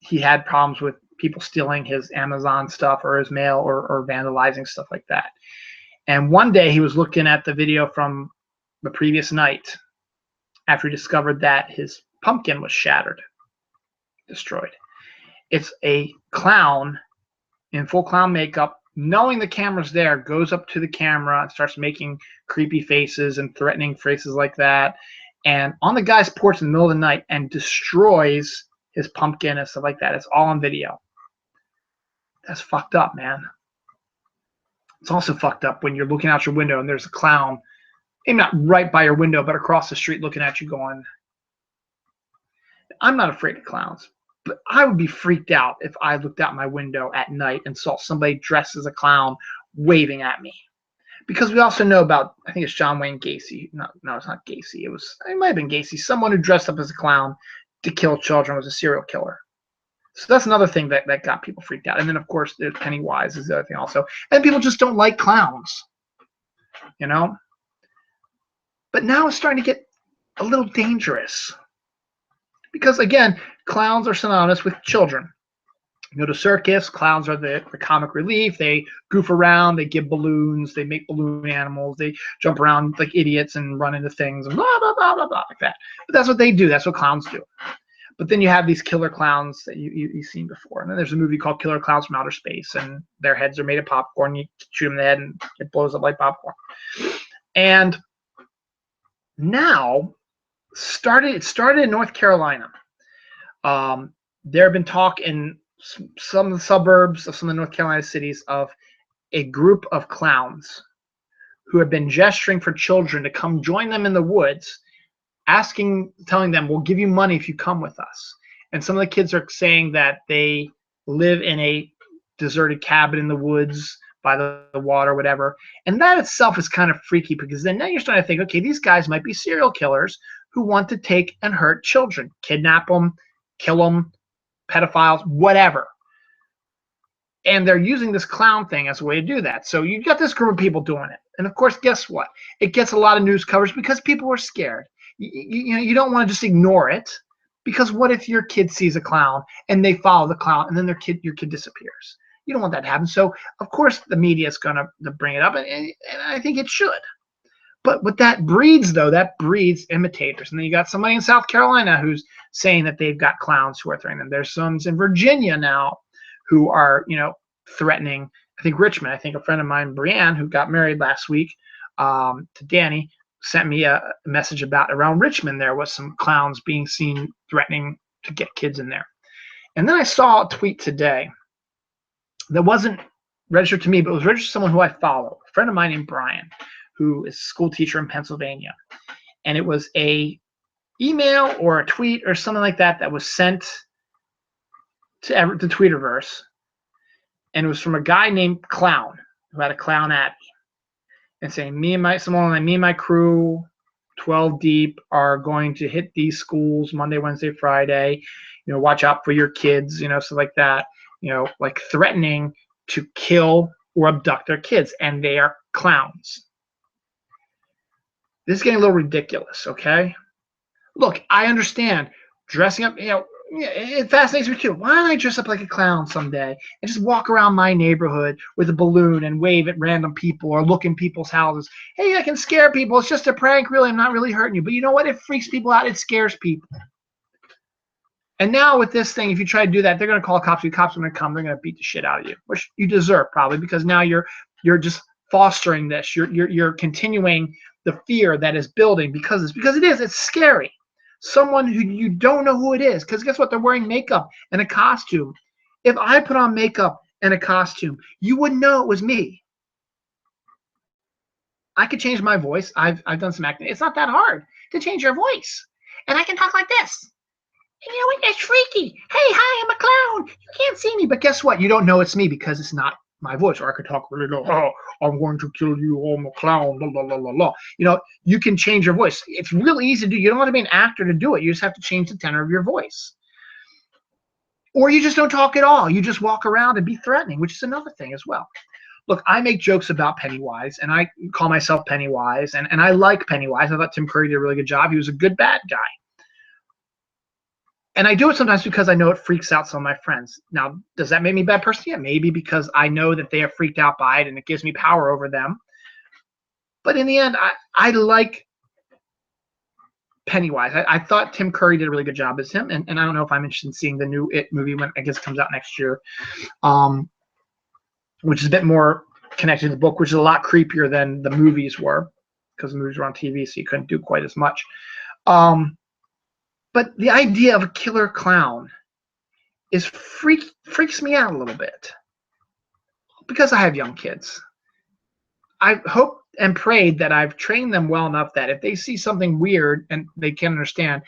he had problems with people stealing his Amazon stuff or his mail or vandalizing stuff like that. And one day he was looking at the video from the previous night after he discovered that his pumpkin was shattered, destroyed. It's a clown in full clown makeup, knowing the camera's there, goes up to the camera and starts making creepy faces and threatening faces like that, and on the guy's porch in the middle of the night, and destroys his pumpkin and stuff like that. It's all on video. That's fucked up, man. It's also fucked up when you're looking out your window and there's a clown, maybe not right by your window, but across the street looking at you going, I'm not afraid of clowns, but I would be freaked out if I looked out my window at night and saw somebody dressed as a clown waving at me. Because we also know about, I think it's John Wayne Gacy. No, it's not Gacy. It might have been Gacy. Someone who dressed up as a clown to kill children was a serial killer. So that's another thing that got people freaked out. And then, of course, Pennywise is the other thing also. And people just don't like clowns, you know? But now it's starting to get a little dangerous. Because, again, clowns are synonymous with children. You go to circus, clowns are the comic relief. They goof around, they give balloons, they make balloon animals, they jump around like idiots and run into things and blah, blah, blah, blah, blah, like that. But that's what they do. That's what clowns do. But then you have these killer clowns that you've seen before. And then there's a movie called Killer Clowns from Outer Space, and their heads are made of popcorn. You shoot them in the head, and it blows up like popcorn. And now, it started in North Carolina. There have been talk in some of the suburbs of some of the North Carolina cities of a group of clowns who have been gesturing for children to come join them in the woods, telling them, we'll give you money if you come with us. And some of the kids are saying that they live in a deserted cabin in the woods by the water, whatever. And that itself is kind of freaky, because then now you're starting to think, okay, these guys might be serial killers who want to take and hurt children, kidnap them, kill them, pedophiles, whatever. And they're using this clown thing as a way to do that. So you got this group of people doing it. And of course, guess what? It gets a lot of news coverage because people are scared. You don't want to just ignore it, because what if your kid sees a clown and they follow the clown and then your kid disappears? You don't want that to happen. So of course the media is going to bring it up, and I think it should. But what that breeds, though, that breeds imitators. And then you got somebody in South Carolina who's saying that they've got clowns who are threatening them. There's some in Virginia now who are, threatening. I think Richmond. I think a friend of mine, Brianne, who got married last week to Danny, sent me a message about around Richmond there was some clowns being seen threatening to get kids in there. And then I saw a tweet today that wasn't registered to me, but was registered to someone who I follow, a friend of mine named Brian, who is a school teacher in Pennsylvania. And it was a email or a tweet or something like that was sent to the Twitterverse. And it was from a guy named Clown, who had a clown at me, and saying, me and my crew, 12 deep, are going to hit these schools Monday, Wednesday, Friday. Watch out for your kids, stuff like that. Like threatening to kill or abduct their kids, and they are clowns. This is getting a little ridiculous, okay? Look, I understand dressing up, it fascinates me too. Why don't I dress up like a clown someday and just walk around my neighborhood with a balloon and wave at random people or look in people's houses? Hey, I can scare people. It's just a prank, really. I'm not really hurting you. But you know what? It freaks people out. It scares people. And now with this thing, if you try to do that, they're going to call cops. The cops are going to come. They're going to beat the shit out of you, which you deserve probably, because now you're just fostering this. You're continuing the fear that is building because it's scary. Someone who you don't know who it is, because guess what? They're wearing makeup and a costume. If I put on makeup and a costume, you wouldn't know it was me. I could change my voice. I've done some acting. It's not that hard to change your voice, and I can talk like this. And you know what? It's freaky. Hey, hi, I'm a clown. You can't see me, but guess what? You don't know it's me because it's not my voice. Or I could talk really low. Oh, I'm going to kill you. I'm a clown. La, la, la, la. You can change your voice. It's really easy to do. You don't want to be an actor to do it. You just have to change the tenor of your voice. Or you just don't talk at all. You just walk around and be threatening, which is another thing as well. Look, I make jokes about Pennywise, and I call myself Pennywise, and I like Pennywise. I thought Tim Curry did a really good job. He was a good bad guy. And I do it sometimes because I know it freaks out some of my friends. Now, does that make me a bad person? Yeah, maybe, because I know that they are freaked out by it and it gives me power over them. But in the end, I like Pennywise. I thought Tim Curry did a really good job as him. And I don't know if I'm interested in seeing the new It movie when I guess it comes out next year, which is a bit more connected to the book, which is a lot creepier than the movies were, because the movies were on TV, so you couldn't do quite as much. But the idea of a killer clown freaks me out a little bit because I have young kids. I hope and prayed that I've trained them well enough that if they see something weird and they can understand,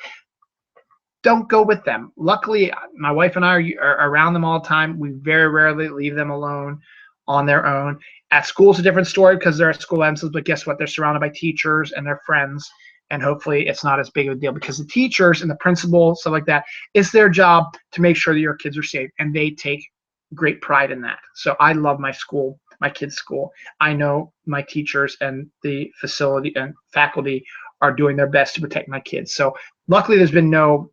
don't go with them. Luckily, my wife and I are around them all the time. We very rarely leave them alone on their own. At school, it's a different story because they're at school MSs, but guess what? They're surrounded by teachers and their friends, and hopefully it's not as big of a deal because the teachers and the principal, stuff like that, it's their job to make sure that your kids are safe, and they take great pride in that. So I love my school, my kids' school. I know my teachers and the facility and faculty are doing their best to protect my kids. So luckily there's been no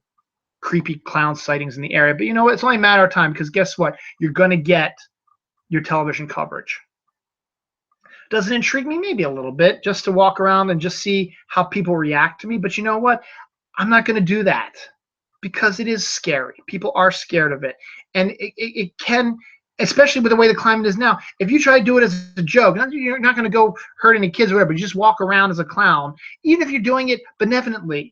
creepy clown sightings in the area. But you know what? It's only a matter of time because guess what? You're going to get your television coverage. Does it intrigue me? Maybe a little bit, just to walk around and just see how people react to me. But you know what? I'm not going to do that because it is scary. People are scared of it. And it can, especially with the way the climate is now, if you try to do it as a joke, you're not going to go hurt any kids or whatever, but you just walk around as a clown, even if you're doing it benevolently,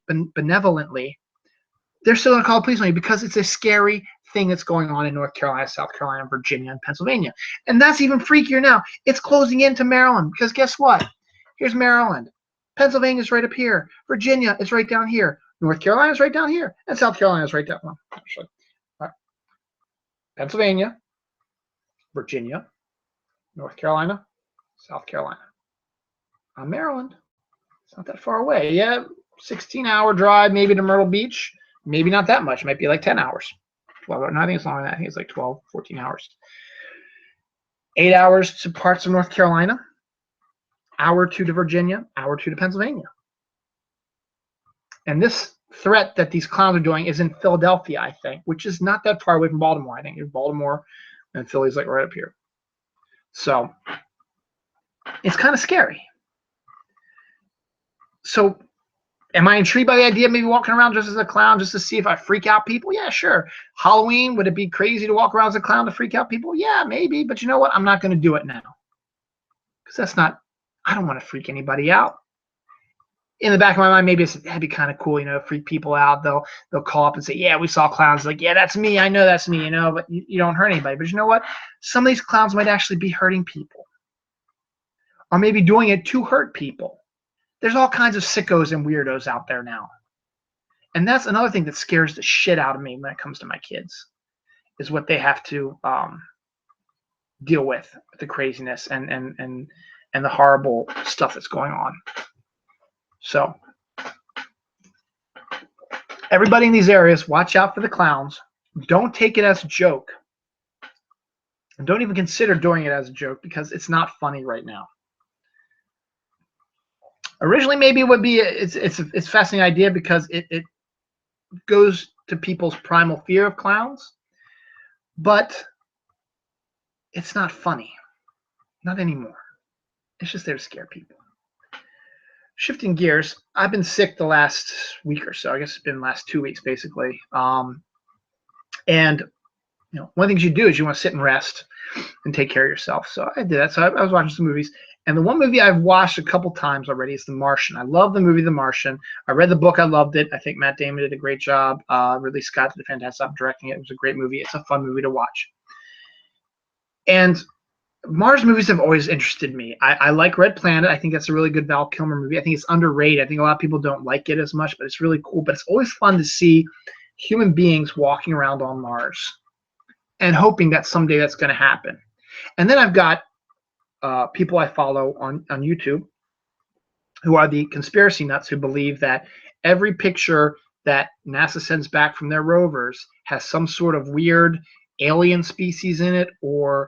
they're still going to call the police on you because it's a scary thing that's going on in North Carolina, South Carolina, Virginia, and Pennsylvania. And that's even freakier now. It's closing into Maryland because guess what? Here's Maryland. Pennsylvania's right up here. Virginia is right down here. North Carolina's right down here. And South Carolina's right down here. Actually. All right. Pennsylvania, Virginia, North Carolina, South Carolina. I'm Maryland. It's not that far away. Yeah, 16-hour drive maybe to Myrtle Beach. Maybe not that much. It might be like 10 hours. 12 no, I think it's longer than that. I think it's like 12, 14 hours. 8 hours to parts of North Carolina. Hour or two to Virginia. Hour or two to Pennsylvania. And this threat that these clowns are doing is in Philadelphia, I think, which is not that far away from Baltimore. I think it's Baltimore and Philly's like right up here. So it's kind of scary. So am I intrigued by the idea of maybe walking around just as a clown just to see if I freak out people? Yeah, sure. Halloween, would it be crazy to walk around as a clown to freak out people? Yeah, maybe. But you know what? I'm not going to do it now. Because that's not, I don't want to freak anybody out. In the back of my mind, maybe that'd be kind of cool, freak people out. They'll call up and say, yeah, we saw clowns. Like, yeah, that's me. I know that's me, but you don't hurt anybody. But you know what? Some of these clowns might actually be hurting people. Or maybe doing it to hurt people. There's all kinds of sickos and weirdos out there now. And that's another thing that scares the shit out of me when it comes to my kids, is what they have to deal with the craziness and the horrible stuff that's going on. So everybody in these areas, watch out for the clowns. Don't take it as a joke. And don't even consider doing it as a joke because it's not funny right now. Originally, maybe it would be it's a fascinating idea because it goes to people's primal fear of clowns, but it's not funny, not anymore. It's just there to scare people. Shifting gears, I've been sick the last week or so. I guess it's been the last 2 weeks basically. And one of the things you do is you want to sit and rest and take care of yourself. So I did that. So I was watching some movies. And the one movie I've watched a couple times already is The Martian. I love the movie The Martian. I read the book. I loved it. I think Matt Damon did a great job. Ridley Scott did a fantastic job directing it. It was a great movie. It's a fun movie to watch. And Mars movies have always interested me. I like Red Planet. I think that's a really good Val Kilmer movie. I think it's underrated. I think a lot of people don't like it as much, but it's really cool. But it's always fun to see human beings walking around on Mars and hoping that someday that's going to happen. And then I've got people I follow on YouTube who are the conspiracy nuts who believe that every picture that NASA sends back from their rovers has some sort of weird alien species in it, or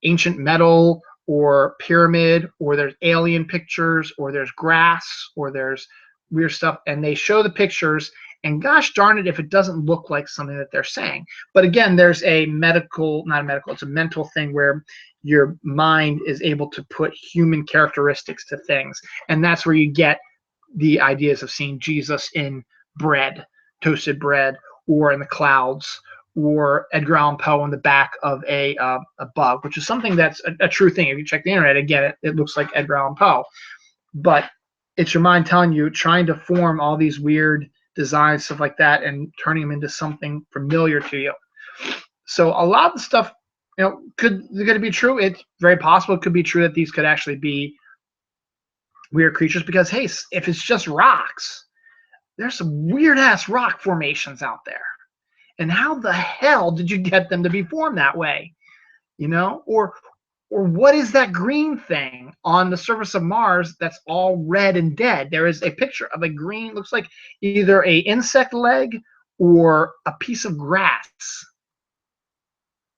ancient metal, or pyramid, or there's alien pictures, or there's grass, or there's weird stuff. And they show the pictures, and gosh darn it if it doesn't look like something that they're saying. But again, there's a it's a mental thing where your mind is able to put human characteristics to things. And that's where you get the ideas of seeing Jesus in bread, toasted bread, or in the clouds, or Edgar Allan Poe on the back of a bug, which is something that's a true thing. If you check the internet, again, it looks like Edgar Allan Poe. But it's your mind telling you, trying to form all these weird designs, stuff like that, and turning them into something familiar to you. So a lot of the stuff, could it be true? It's very possible it could be true that these could actually be weird creatures because, hey, if it's just rocks, there's some weird ass rock formations out there. And how the hell did you get them to be formed that way? Or what is that green thing on the surface of Mars that's all red and dead? There is a picture of a green, looks like either a insect leg or a piece of grass.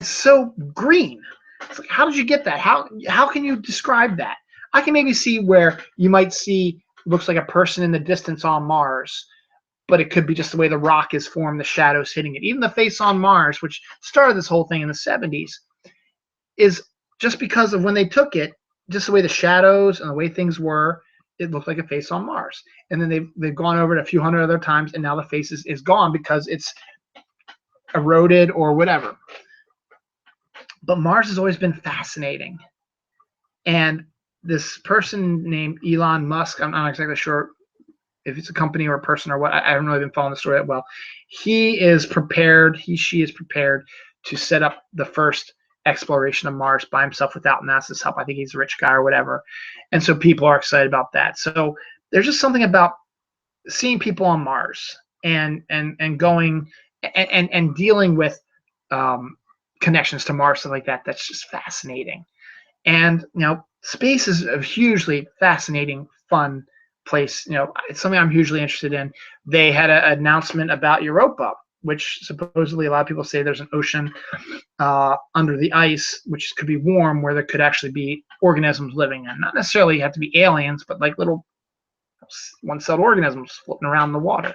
It's so green. It's like, how did you get that? How can you describe that? I can maybe see where you might see looks like a person in the distance on Mars, but it could be just the way the rock is formed, the shadows hitting it. Even the face on Mars, which started this whole thing in the 70s, is just because of when they took it, just the way the shadows and the way things were, it looked like a face on Mars. And then they've gone over it a few hundred other times, and now the face is gone because it's eroded or whatever. But Mars has always been fascinating. And this person named Elon Musk, I'm not exactly sure if it's a company or a person or what, I haven't really been following the story that well. She is prepared to set up the first exploration of Mars by himself without NASA's help. I think he's a rich guy or whatever. And so people are excited about that. So there's just something about seeing people on Mars and going and dealing with connections to Mars, stuff like that. That's just fascinating. And space is a hugely fascinating, fun place. It's something I'm hugely interested in. They had an announcement about Europa, which supposedly a lot of people say there's an ocean under the ice, which could be warm, where there could actually be organisms living in. Not necessarily have to be aliens, but like little one-celled organisms floating around in the water.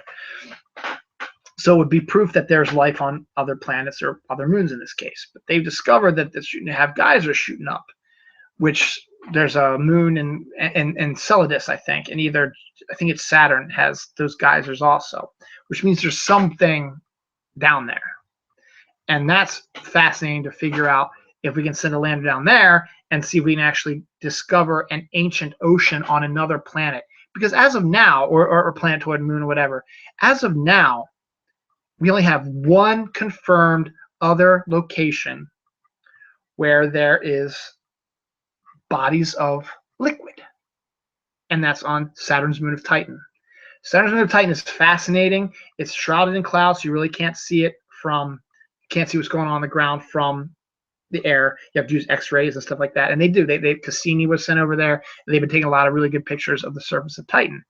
So it would be proof that there's life on other planets or other moons in this case. But they've discovered that they have geysers shooting up, which there's a moon in Enceladus, I think, and I think it's Saturn has those geysers also, which means there's something down there. And that's fascinating to figure out if we can send a lander down there and see if we can actually discover an ancient ocean on another planet. Because as of now, or planetoid moon or whatever, as of now, we only have one confirmed other location where there is bodies of liquid, and that's on Saturn's moon of Titan. Saturn's moon of Titan is fascinating. It's shrouded in clouds, so you really can't see it can't see what's going on the ground from the air. You have to use X-rays and stuff like that, and they do. Cassini was sent over there, and they've been taking a lot of really good pictures of the surface of Titan.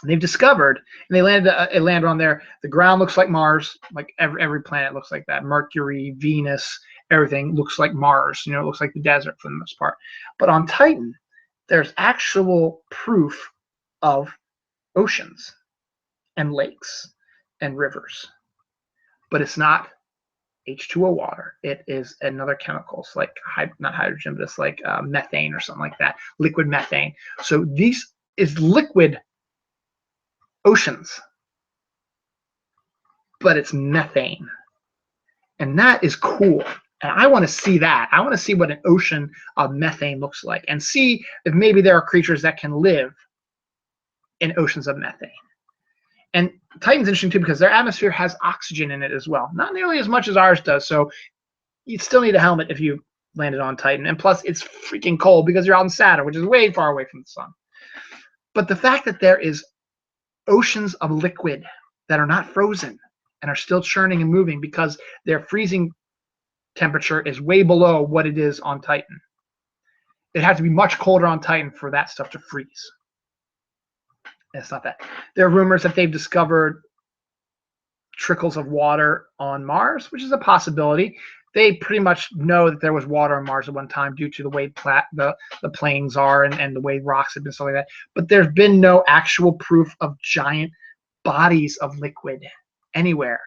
They've discovered, and they landed on there. The ground looks like Mars, like every planet looks like that. Mercury, Venus, everything looks like Mars. It looks like the desert for the most part. But on Titan, there's actual proof of oceans and lakes and rivers. But it's not H2O water. It is another chemicals like not hydrogen, but it's like methane or something like that, liquid methane. So these is liquid oceans, but it's methane, and that is cool. And I want to see that. I want to see what an ocean of methane looks like, and see if maybe there are creatures that can live in oceans of methane. And Titan's interesting too because their atmosphere has oxygen in it as well, not nearly as much as ours does. So you still need a helmet if you landed on Titan, and plus it's freaking cold because you're out in Saturn, which is way far away from the sun. But the fact that there is oceans of liquid that are not frozen and are still churning and moving because their freezing temperature is way below what it is on Titan. It has to be much colder on Titan for that stuff to freeze. It's not that. There are rumors that they've discovered trickles of water on Mars, which is a possibility. They pretty much know that there was water on Mars at one time due to the way the plains are and the way rocks have been, stuff like that. But there's been no actual proof of giant bodies of liquid anywhere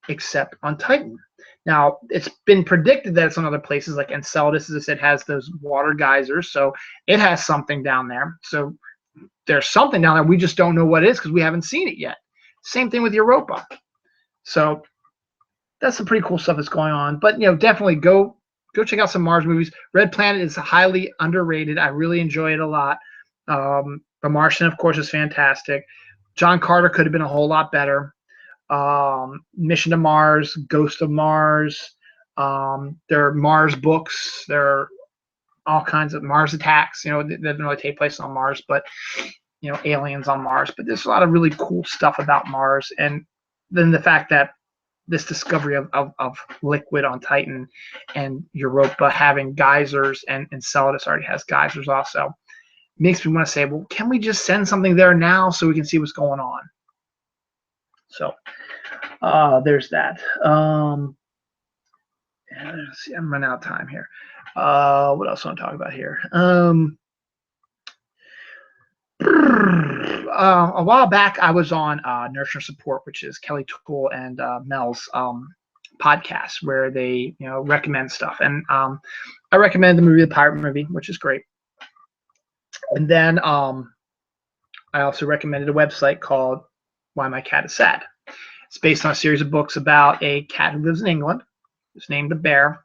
except on Titan. Now, it's been predicted that it's on other places, like Enceladus, as I said, has those water geysers, so it has something down there. So there's something down there. We just don't know what it is because we haven't seen it yet. Same thing with Europa. So that's some pretty cool stuff that's going on. But definitely go check out some Mars movies. Red Planet is highly underrated. I really enjoy it a lot. The Martian, of course, is fantastic. John Carter could have been a whole lot better. Mission to Mars, Ghost of Mars. There are Mars books. There are all kinds of Mars attacks. That doesn't really take place on Mars, but aliens on Mars. But there's a lot of really cool stuff about Mars, and then the fact that this discovery of liquid on Titan and Europa having geysers, and Enceladus already has geysers also, makes me want to say, well, can we just send something there now so we can see what's going on? So there's that. Let's see, I'm running out of time here. What else do I want to talk about here? A while back, I was on Nurture Support, which is Kelly Toole and Mel's podcast, where they recommend stuff, and I recommended the movie The Pirate Movie, which is great. And then I also recommended a website called Why My Cat Is Sad. It's based on a series of books about a cat who lives in England. It's named The Bear,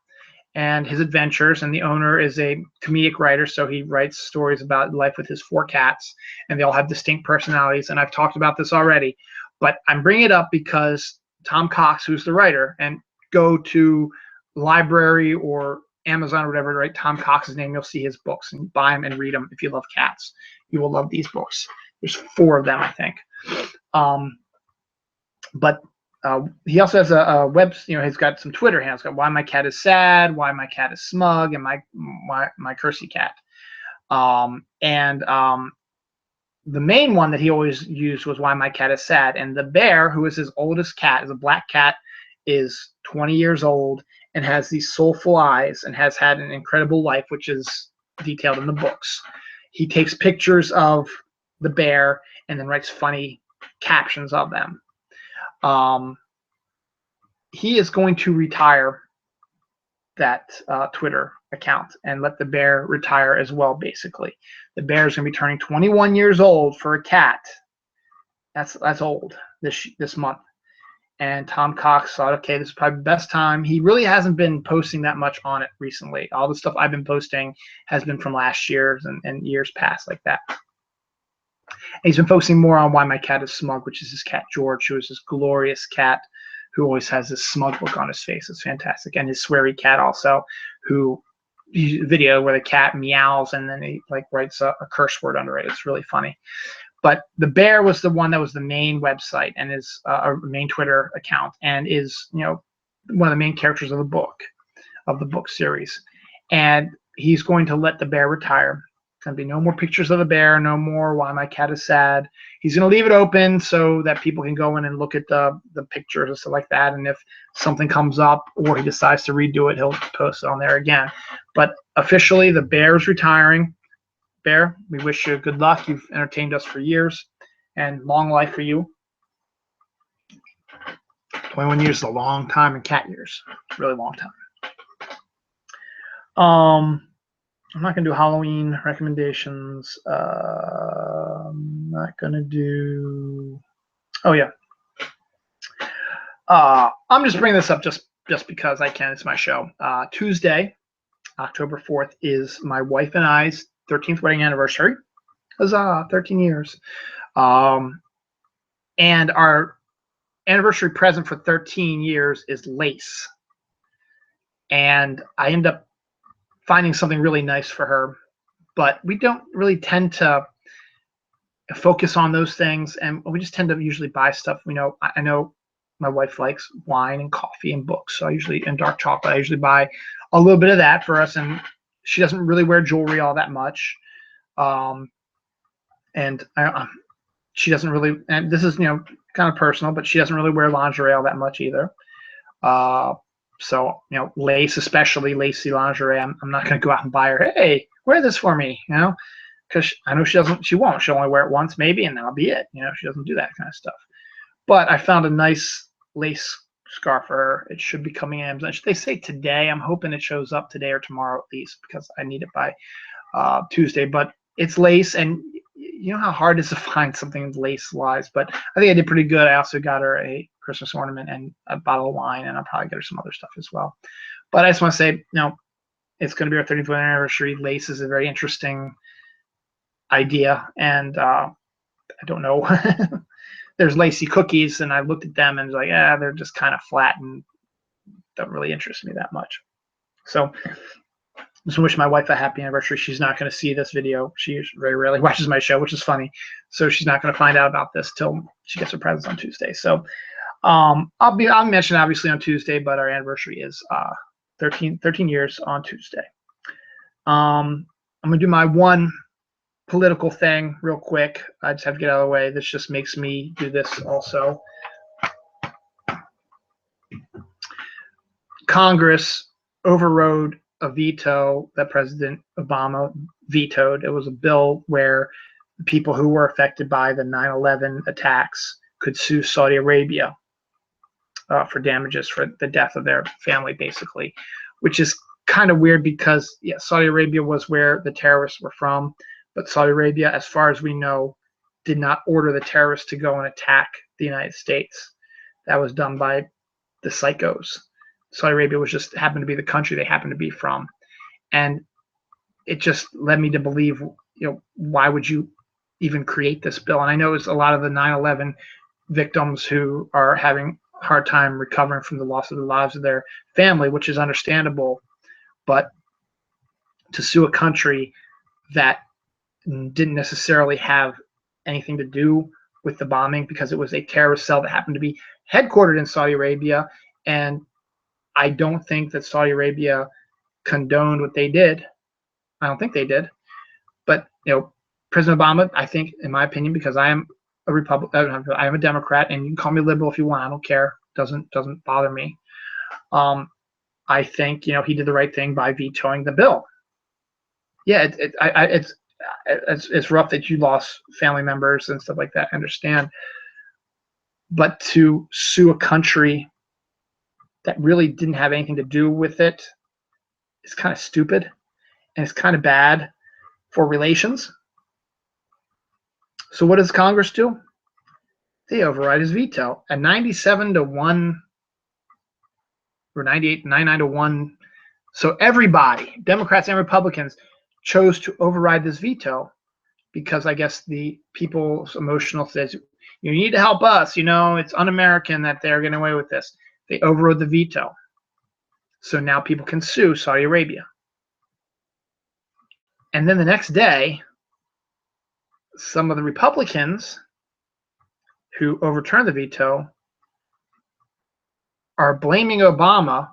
and his adventures. And the owner is a comedic writer, so he writes stories about life with his 4 cats, and they all have distinct personalities. And I've talked about this already, but I'm bringing it up because Tom Cox, who's the writer, and go to library or Amazon or whatever, write Tom Cox's name, you'll see his books and buy them and read them. If you love cats, you will love these books. There's 4 of them, I think. But he also has a web, he's got some Twitter handles. Got Why My Cat Is Sad, Why My Cat Is Smug, and my Cursey Cat. The main one that he always used was Why My Cat Is Sad. And the bear, who is his oldest cat, is a black cat, is 20 years old and has these soulful eyes and has had an incredible life, which is detailed in the books. He takes pictures of the bear and then writes funny captions of them. He is going to retire that Twitter account and let the bear retire as well, basically. The bear is going to be turning 21 years old for a cat. That's old this month. And Tom Cox thought, okay, this is probably the best time. He really hasn't been posting that much on it recently. All the stuff I've been posting has been from last year and years past like that. And he's been focusing more on Why My Cat Is Smug, which is his cat George, who is this glorious cat who always has this smug look on his face. It's fantastic. And his sweary cat also, who video where the cat meows and then he writes a curse word under it. It's really funny. But the bear was the one that was the main website and is a main Twitter account and is one of the main characters of the book series. And he's going to let the bear retire. There's going to be no more pictures of the bear, no more Why My Cat Is Sad. He's going to leave it open so that people can go in and look at the pictures and stuff like that. And if something comes up or he decides to redo it, he'll post it on there again. But officially, the bear is retiring. Bear, we wish you good luck. You've entertained us for years, and long life for you. 21 years is a long time in cat years. It's a really long time. I'm not going to do Halloween recommendations. I'm not going to do... Oh, yeah. I'm just bringing this up just because I can. It's my show. Tuesday, October 4th, is my wife and I's 13th wedding anniversary. Huzzah, 13 years. And our anniversary present for 13 years is lace. And I end up finding something really nice for her. But we don't really tend to focus on those things. And we just tend to usually buy stuff. I know my wife likes wine and coffee and books. So and dark chocolate. I usually buy a little bit of that for us. And she doesn't really wear jewelry all that much. She doesn't really, and this is, kind of personal, but she doesn't really wear lingerie all that much either. So, lace, especially lacy lingerie, I'm not going to go out and buy her, hey, wear this for me, because I know she won't. She'll only wear it once maybe, and that'll be it. She doesn't do that kind of stuff. But I found a nice lace scarf for her. It should be coming in. They say today. I'm hoping it shows up today or tomorrow at least because I need it by Tuesday. But it's lace, and you know how hard it is to find something lace-wise. But I think I did pretty good. I also got her a Christmas ornament and a bottle of wine, and I'll probably get her some other stuff as well. But I just want to say, it's going to be our 30th anniversary. Lace is a very interesting idea, and I don't know. there's Lacey cookies, and I looked at them and was like, yeah, they're just kind of flat and don't really interest me that much. So just wish my wife a happy anniversary. She's not going to see this video. She very rarely watches my show, which is funny. So she's not going to find out about this till she gets her presents on Tuesday. So I'll mention obviously on Tuesday, but our anniversary is 13 years on Tuesday. I'm going to do my one political thing real quick. I just have to get out of the way. This just makes me do this also. Congress overrode a veto that President Obama vetoed. It was a bill where the people who were affected by the 9/11 attacks could sue Saudi Arabia for damages for the death of their family, basically, which is kind of weird because, yeah, Saudi Arabia was where the terrorists were from, but Saudi Arabia, as far as we know, did not order the terrorists to go and attack the United States. That was done by the psychos. Saudi Arabia was just happened to be the country they happened to be from. And it just led me to believe, why would you even create this bill? And I know it's a lot of the 9/11 victims who are having a hard time recovering from the loss of the lives of their family, which is understandable. But to sue a country that didn't necessarily have anything to do with the bombing because it was a terrorist cell that happened to be headquartered in Saudi Arabia, and I don't think that Saudi Arabia condoned what they did. I don't think they did. But, President Obama, I think, in my opinion, because I am a Republican, I am a Democrat, and you can call me liberal if you want. I don't care. Doesn't bother me. I think, he did the right thing by vetoing the bill. Yeah, it's rough that you lost family members and stuff like that. I understand. But to sue a country that really didn't have anything to do with it is kind of stupid, and it's kind of bad for relations. So what does Congress do? They override his veto at 97-1 or 99-1. So everybody, Democrats and Republicans, chose to override this veto because I guess the people's emotional says, you need to help us. It's un-American that they're getting away with this. They overrode the veto. So now people can sue Saudi Arabia. And then the next day, some of the Republicans who overturned the veto are blaming Obama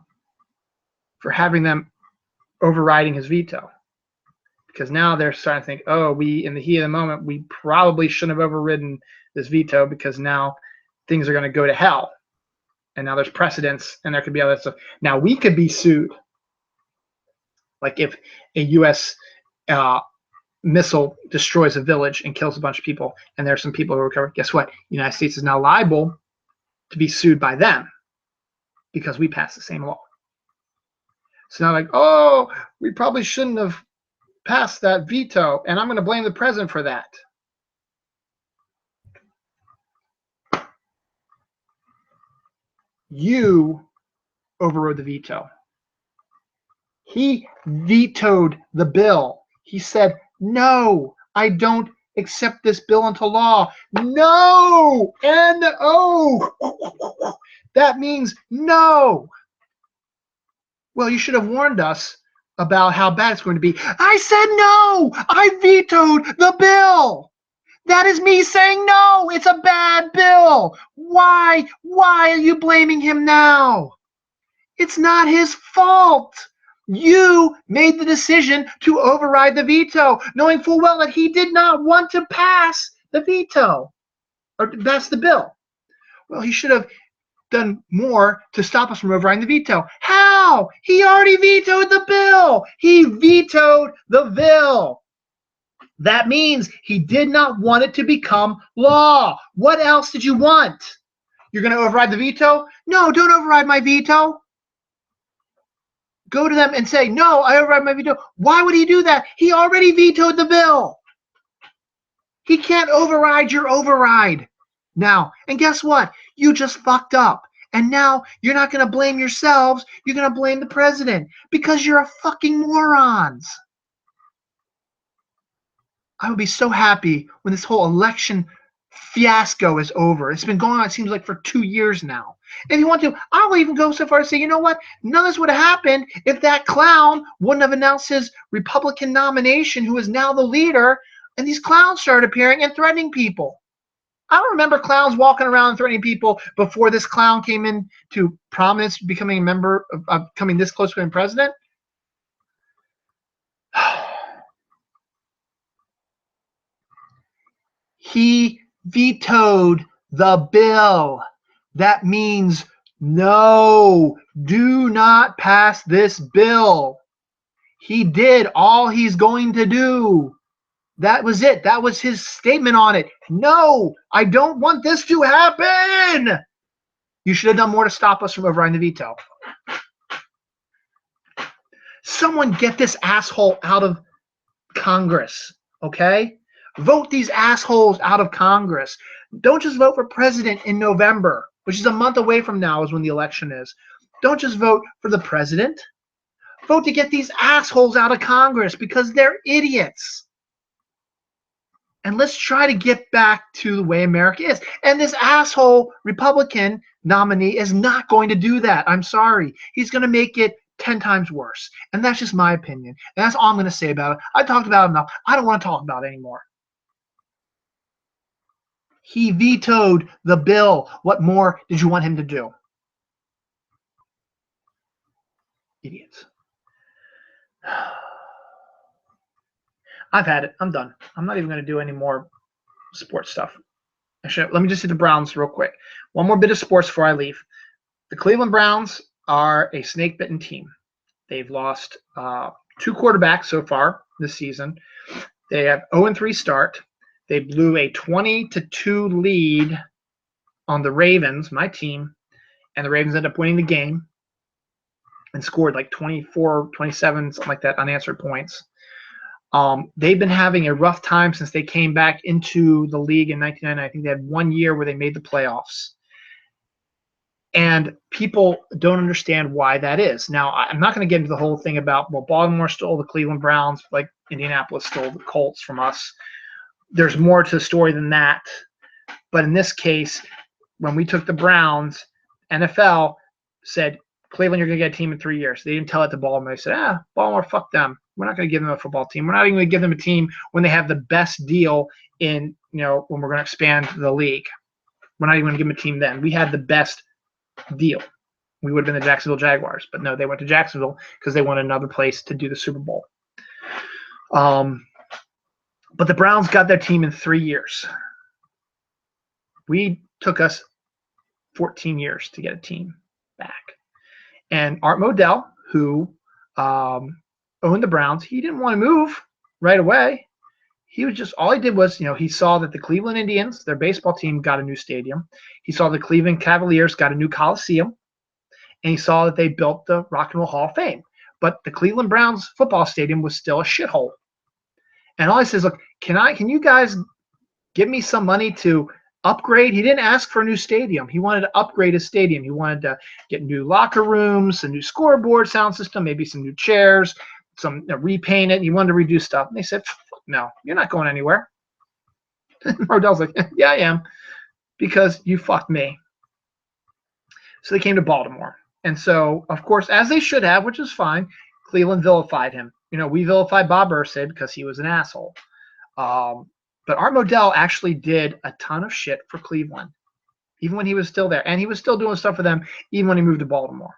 for having them overriding his veto. Because now they're starting to think, in the heat of the moment, we probably shouldn't have overridden this veto because now things are going to go to hell. And now there's precedents, and there could be other stuff. Now we could be sued. Like if a U.S. Missile destroys a village and kills a bunch of people, and there's some people who recover, guess what? The United States is now liable to be sued by them because we passed the same law. So now we probably shouldn't have passed that veto, and I'm going to blame the president for that. You overrode the veto. He vetoed the bill. He said, no, I don't accept this bill into law. No! N-O! That means no. Well, you should have warned us about how bad it's going to be. I said no! I vetoed the bill! That is me saying no! It's a bad bill! Why? Why are you blaming him now? It's not his fault. You made the decision to override the veto, knowing full well that he did not want to pass the veto or pass the bill. Well, he should have done more to stop us from overriding the veto. How? He already vetoed the bill. He vetoed the bill. That means he did not want it to become law. What else did you want? You're going to override the veto? No, don't override my veto. Go to them and say, no, I override my veto. Why would he do that? He already vetoed the bill. He can't override your override now. And guess what? You just fucked up. And now you're not going to blame yourselves. You're going to blame the president because you're a fucking morons. I would be so happy when this whole election fiasco is over. It's been going on, it seems like, for 2 years now. If you want to, I'll even go so far as to say, you know what? None of this would have happened if that clown wouldn't have announced his Republican nomination, who is now the leader, and these clowns started appearing and threatening people. I don't remember clowns walking around threatening people before this clown came into prominence, becoming a member of coming this close to being president. He vetoed the bill. That means no, do not pass this bill. He did all he's going to do. That was it. That was his statement on it. No, I don't want this to happen. You should have done more to stop us from overriding the veto. Someone get this asshole out of Congress, okay? Vote these assholes out of Congress. Don't just vote for president in November, which is a month away from now is when the election is. Don't just vote for the president. Vote to get these assholes out of Congress because they're idiots. And let's try to get back to the way America is. And this asshole Republican nominee is not going to do that. I'm sorry. He's going to make it 10 times worse. And that's just my opinion. And that's all I'm going to say about it. I talked about it enough. I don't want to talk about it anymore. He vetoed the bill. What more did you want him to do? Idiots. I've had it. I'm done. I'm not even going to do any more sports stuff. Actually, let me just hit the Browns real quick. One more bit of sports before I leave. The Cleveland Browns are a snake-bitten team. They've lost 2 quarterbacks so far this season. They have 0-3 start. They blew a 20-2 lead on the Ravens, my team, and the Ravens ended up winning the game and scored like 24, 27, something like that, unanswered points. They've been having a rough time since they came back into the league in 1999. I think they had 1 year where they made the playoffs. And people don't understand why that is. Now, I'm not going to get into the whole thing about, well, Baltimore stole the Cleveland Browns, like Indianapolis stole the Colts from us. There's more to the story than that. But in this case, when we took the Browns, NFL said, Cleveland, you're going to get a team in 3 years. They didn't tell it to Baltimore. They said, Baltimore, fuck them. We're not going to give them a football team. We're not even going to give them a team when they have the best deal in, when we're going to expand the league. We're not even going to give them a team then. We had the best deal. We would have been the Jacksonville Jaguars. But no, they went to Jacksonville because they wanted another place to do the Super Bowl. But the Browns got their team in 3 years. We took us 14 years to get a team back. And Art Modell, who owned the Browns, he didn't want to move right away. He was just, all he did was, he saw that the Cleveland Indians, their baseball team, got a new stadium. He saw the Cleveland Cavaliers got a new Coliseum. And he saw that they built the Rock and Roll Hall of Fame. But the Cleveland Browns football stadium was still a shithole. And all he says, look, can you guys give me some money to upgrade? He didn't ask for a new stadium. He wanted to upgrade his stadium. He wanted to get new locker rooms, a new scoreboard, sound system, maybe some new chairs, some repaint it. He wanted to redo stuff. And they said, no, you're not going anywhere. Modell's like, yeah, I am, because you fucked me. So they came to Baltimore. And so, of course, as they should have, which is fine, Cleveland vilified him. We vilified Bob Irsay because he was an asshole. But Art Modell actually did a ton of shit for Cleveland, even when he was still there. And he was still doing stuff for them even when he moved to Baltimore.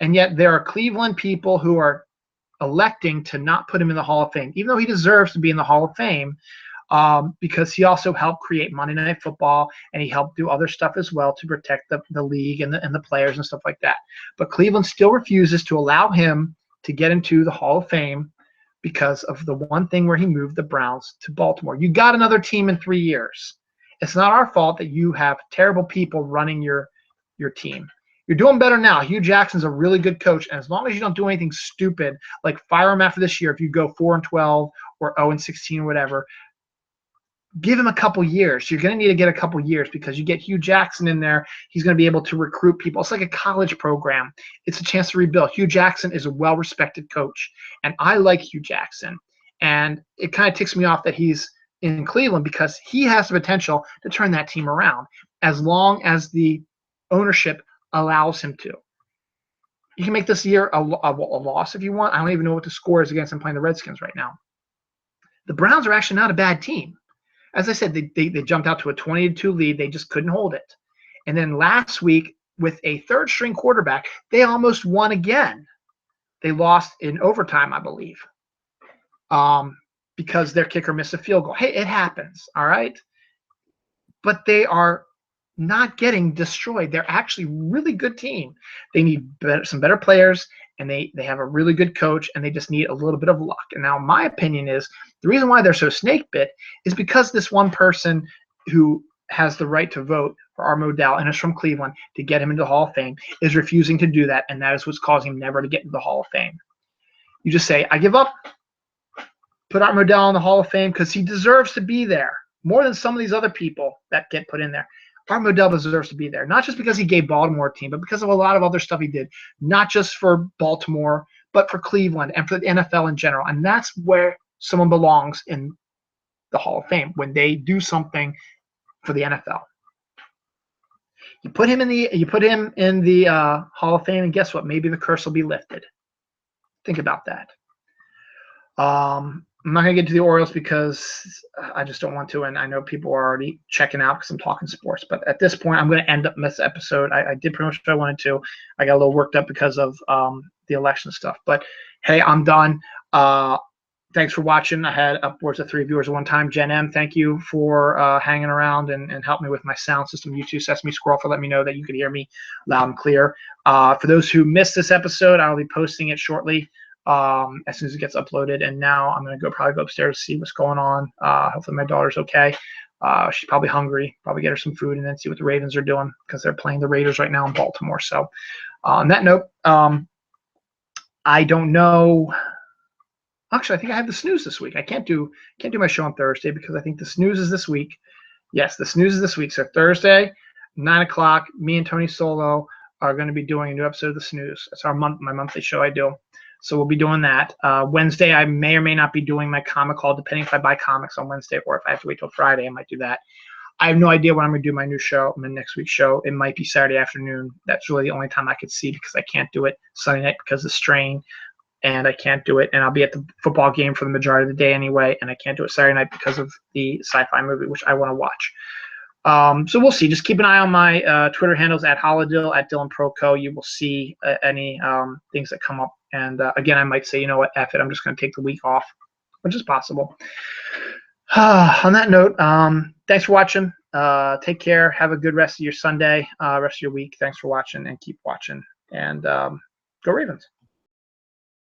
And yet there are Cleveland people who are electing to not put him in the Hall of Fame, even though he deserves to be in the Hall of Fame, because he also helped create Monday Night Football, and he helped do other stuff as well to protect the league and the players and stuff like that. But Cleveland still refuses to allow him to get into the Hall of Fame because of the one thing where he moved the Browns to Baltimore. You got another team in 3 years. It's not our fault that you have terrible people running your team. You're doing better now. Hugh Jackson's a really good coach, and as long as you don't do anything stupid, like fire him after this year, if you go 4-12 or 0-16 or whatever, give him a couple years. You're going to need to get a couple years because you get Hugh Jackson in there. He's going to be able to recruit people. It's like a college program. It's a chance to rebuild. Hugh Jackson is a well-respected coach, and I like Hugh Jackson. And it kind of ticks me off that he's in Cleveland because he has the potential to turn that team around as long as the ownership allows him to. You can make this year a loss if you want. I don't even know what the score is against him playing the Redskins right now. The Browns are actually not a bad team. As I said, they jumped out to a 20-2 lead. They just couldn't hold it. And then last week, with a third-string quarterback, they almost won again. They lost in overtime, I believe, because their kicker missed a field goal. Hey, it happens, all right? But they are not getting destroyed. They're actually a really good team. They need some better players, and they have a really good coach, and they just need a little bit of luck. And now my opinion is the reason why they're so snake bit is because this one person who has the right to vote for our Modell and is from Cleveland to get him into the Hall of Fame is refusing to do that, and that is what's causing him never to get into the Hall of Fame. You just say, I give up, put Art Modell in the Hall of Fame because he deserves to be there more than some of these other people that get put in there. Art Modell deserves to be there, not just because he gave Baltimore a team, but because of a lot of other stuff he did, not just for Baltimore, but for Cleveland and for the NFL in general. And that's where someone belongs in the Hall of Fame, when they do something for the NFL. You put him in the Hall of Fame, and guess what? Maybe the curse will be lifted. Think about that. I'm not going to get to the Orioles because I just don't want to, and I know people are already checking out because I'm talking sports. But at this point, I'm going to end up this episode. I did pretty much what I wanted to. I got a little worked up because of the election stuff. But, hey, I'm done. Thanks for watching. I had upwards of 3 viewers at one time. Jen M., thank you for hanging around and helping me with my sound system. YouTube Sesame Squirrel for letting me know that you could hear me loud and clear. For those who missed this episode, I'll be posting it shortly. As soon as it gets uploaded. And now I'm going to probably go upstairs to see what's going on. Hopefully my daughter's okay. She's probably hungry. Probably get her some food and then see what the Ravens are doing because they're playing the Raiders right now in Baltimore. So on that note, I don't know. Actually, I think I have the snooze this week. I can't do my show on Thursday because I think the snooze is this week. Yes, the snooze is this week. So Thursday, 9 o'clock, me and Tony Solo are going to be doing a new episode of the snooze. It's my monthly show I do. So we'll be doing that. Wednesday, I may or may not be doing my comic haul, depending if I buy comics on Wednesday or if I have to wait till Friday, I might do that. I have no idea when I'm going to do my new show, my next week's show. It might be Saturday afternoon. That's really the only time I could see because I can't do it Sunday night because of strain, and I can't do it. And I'll be at the football game for the majority of the day anyway, and I can't do it Saturday night because of the sci-fi movie, which I want to watch. So we'll see. Just keep an eye on my Twitter handles at Holodill, at DylanProCo. You will see any things that come up. And again, I might say, you know what, F it, I'm just going to take the week off, which is possible. On that note, thanks for watching. Take care. Have a good rest of your Sunday, rest of your week. Thanks for watching, and keep watching. And go Ravens.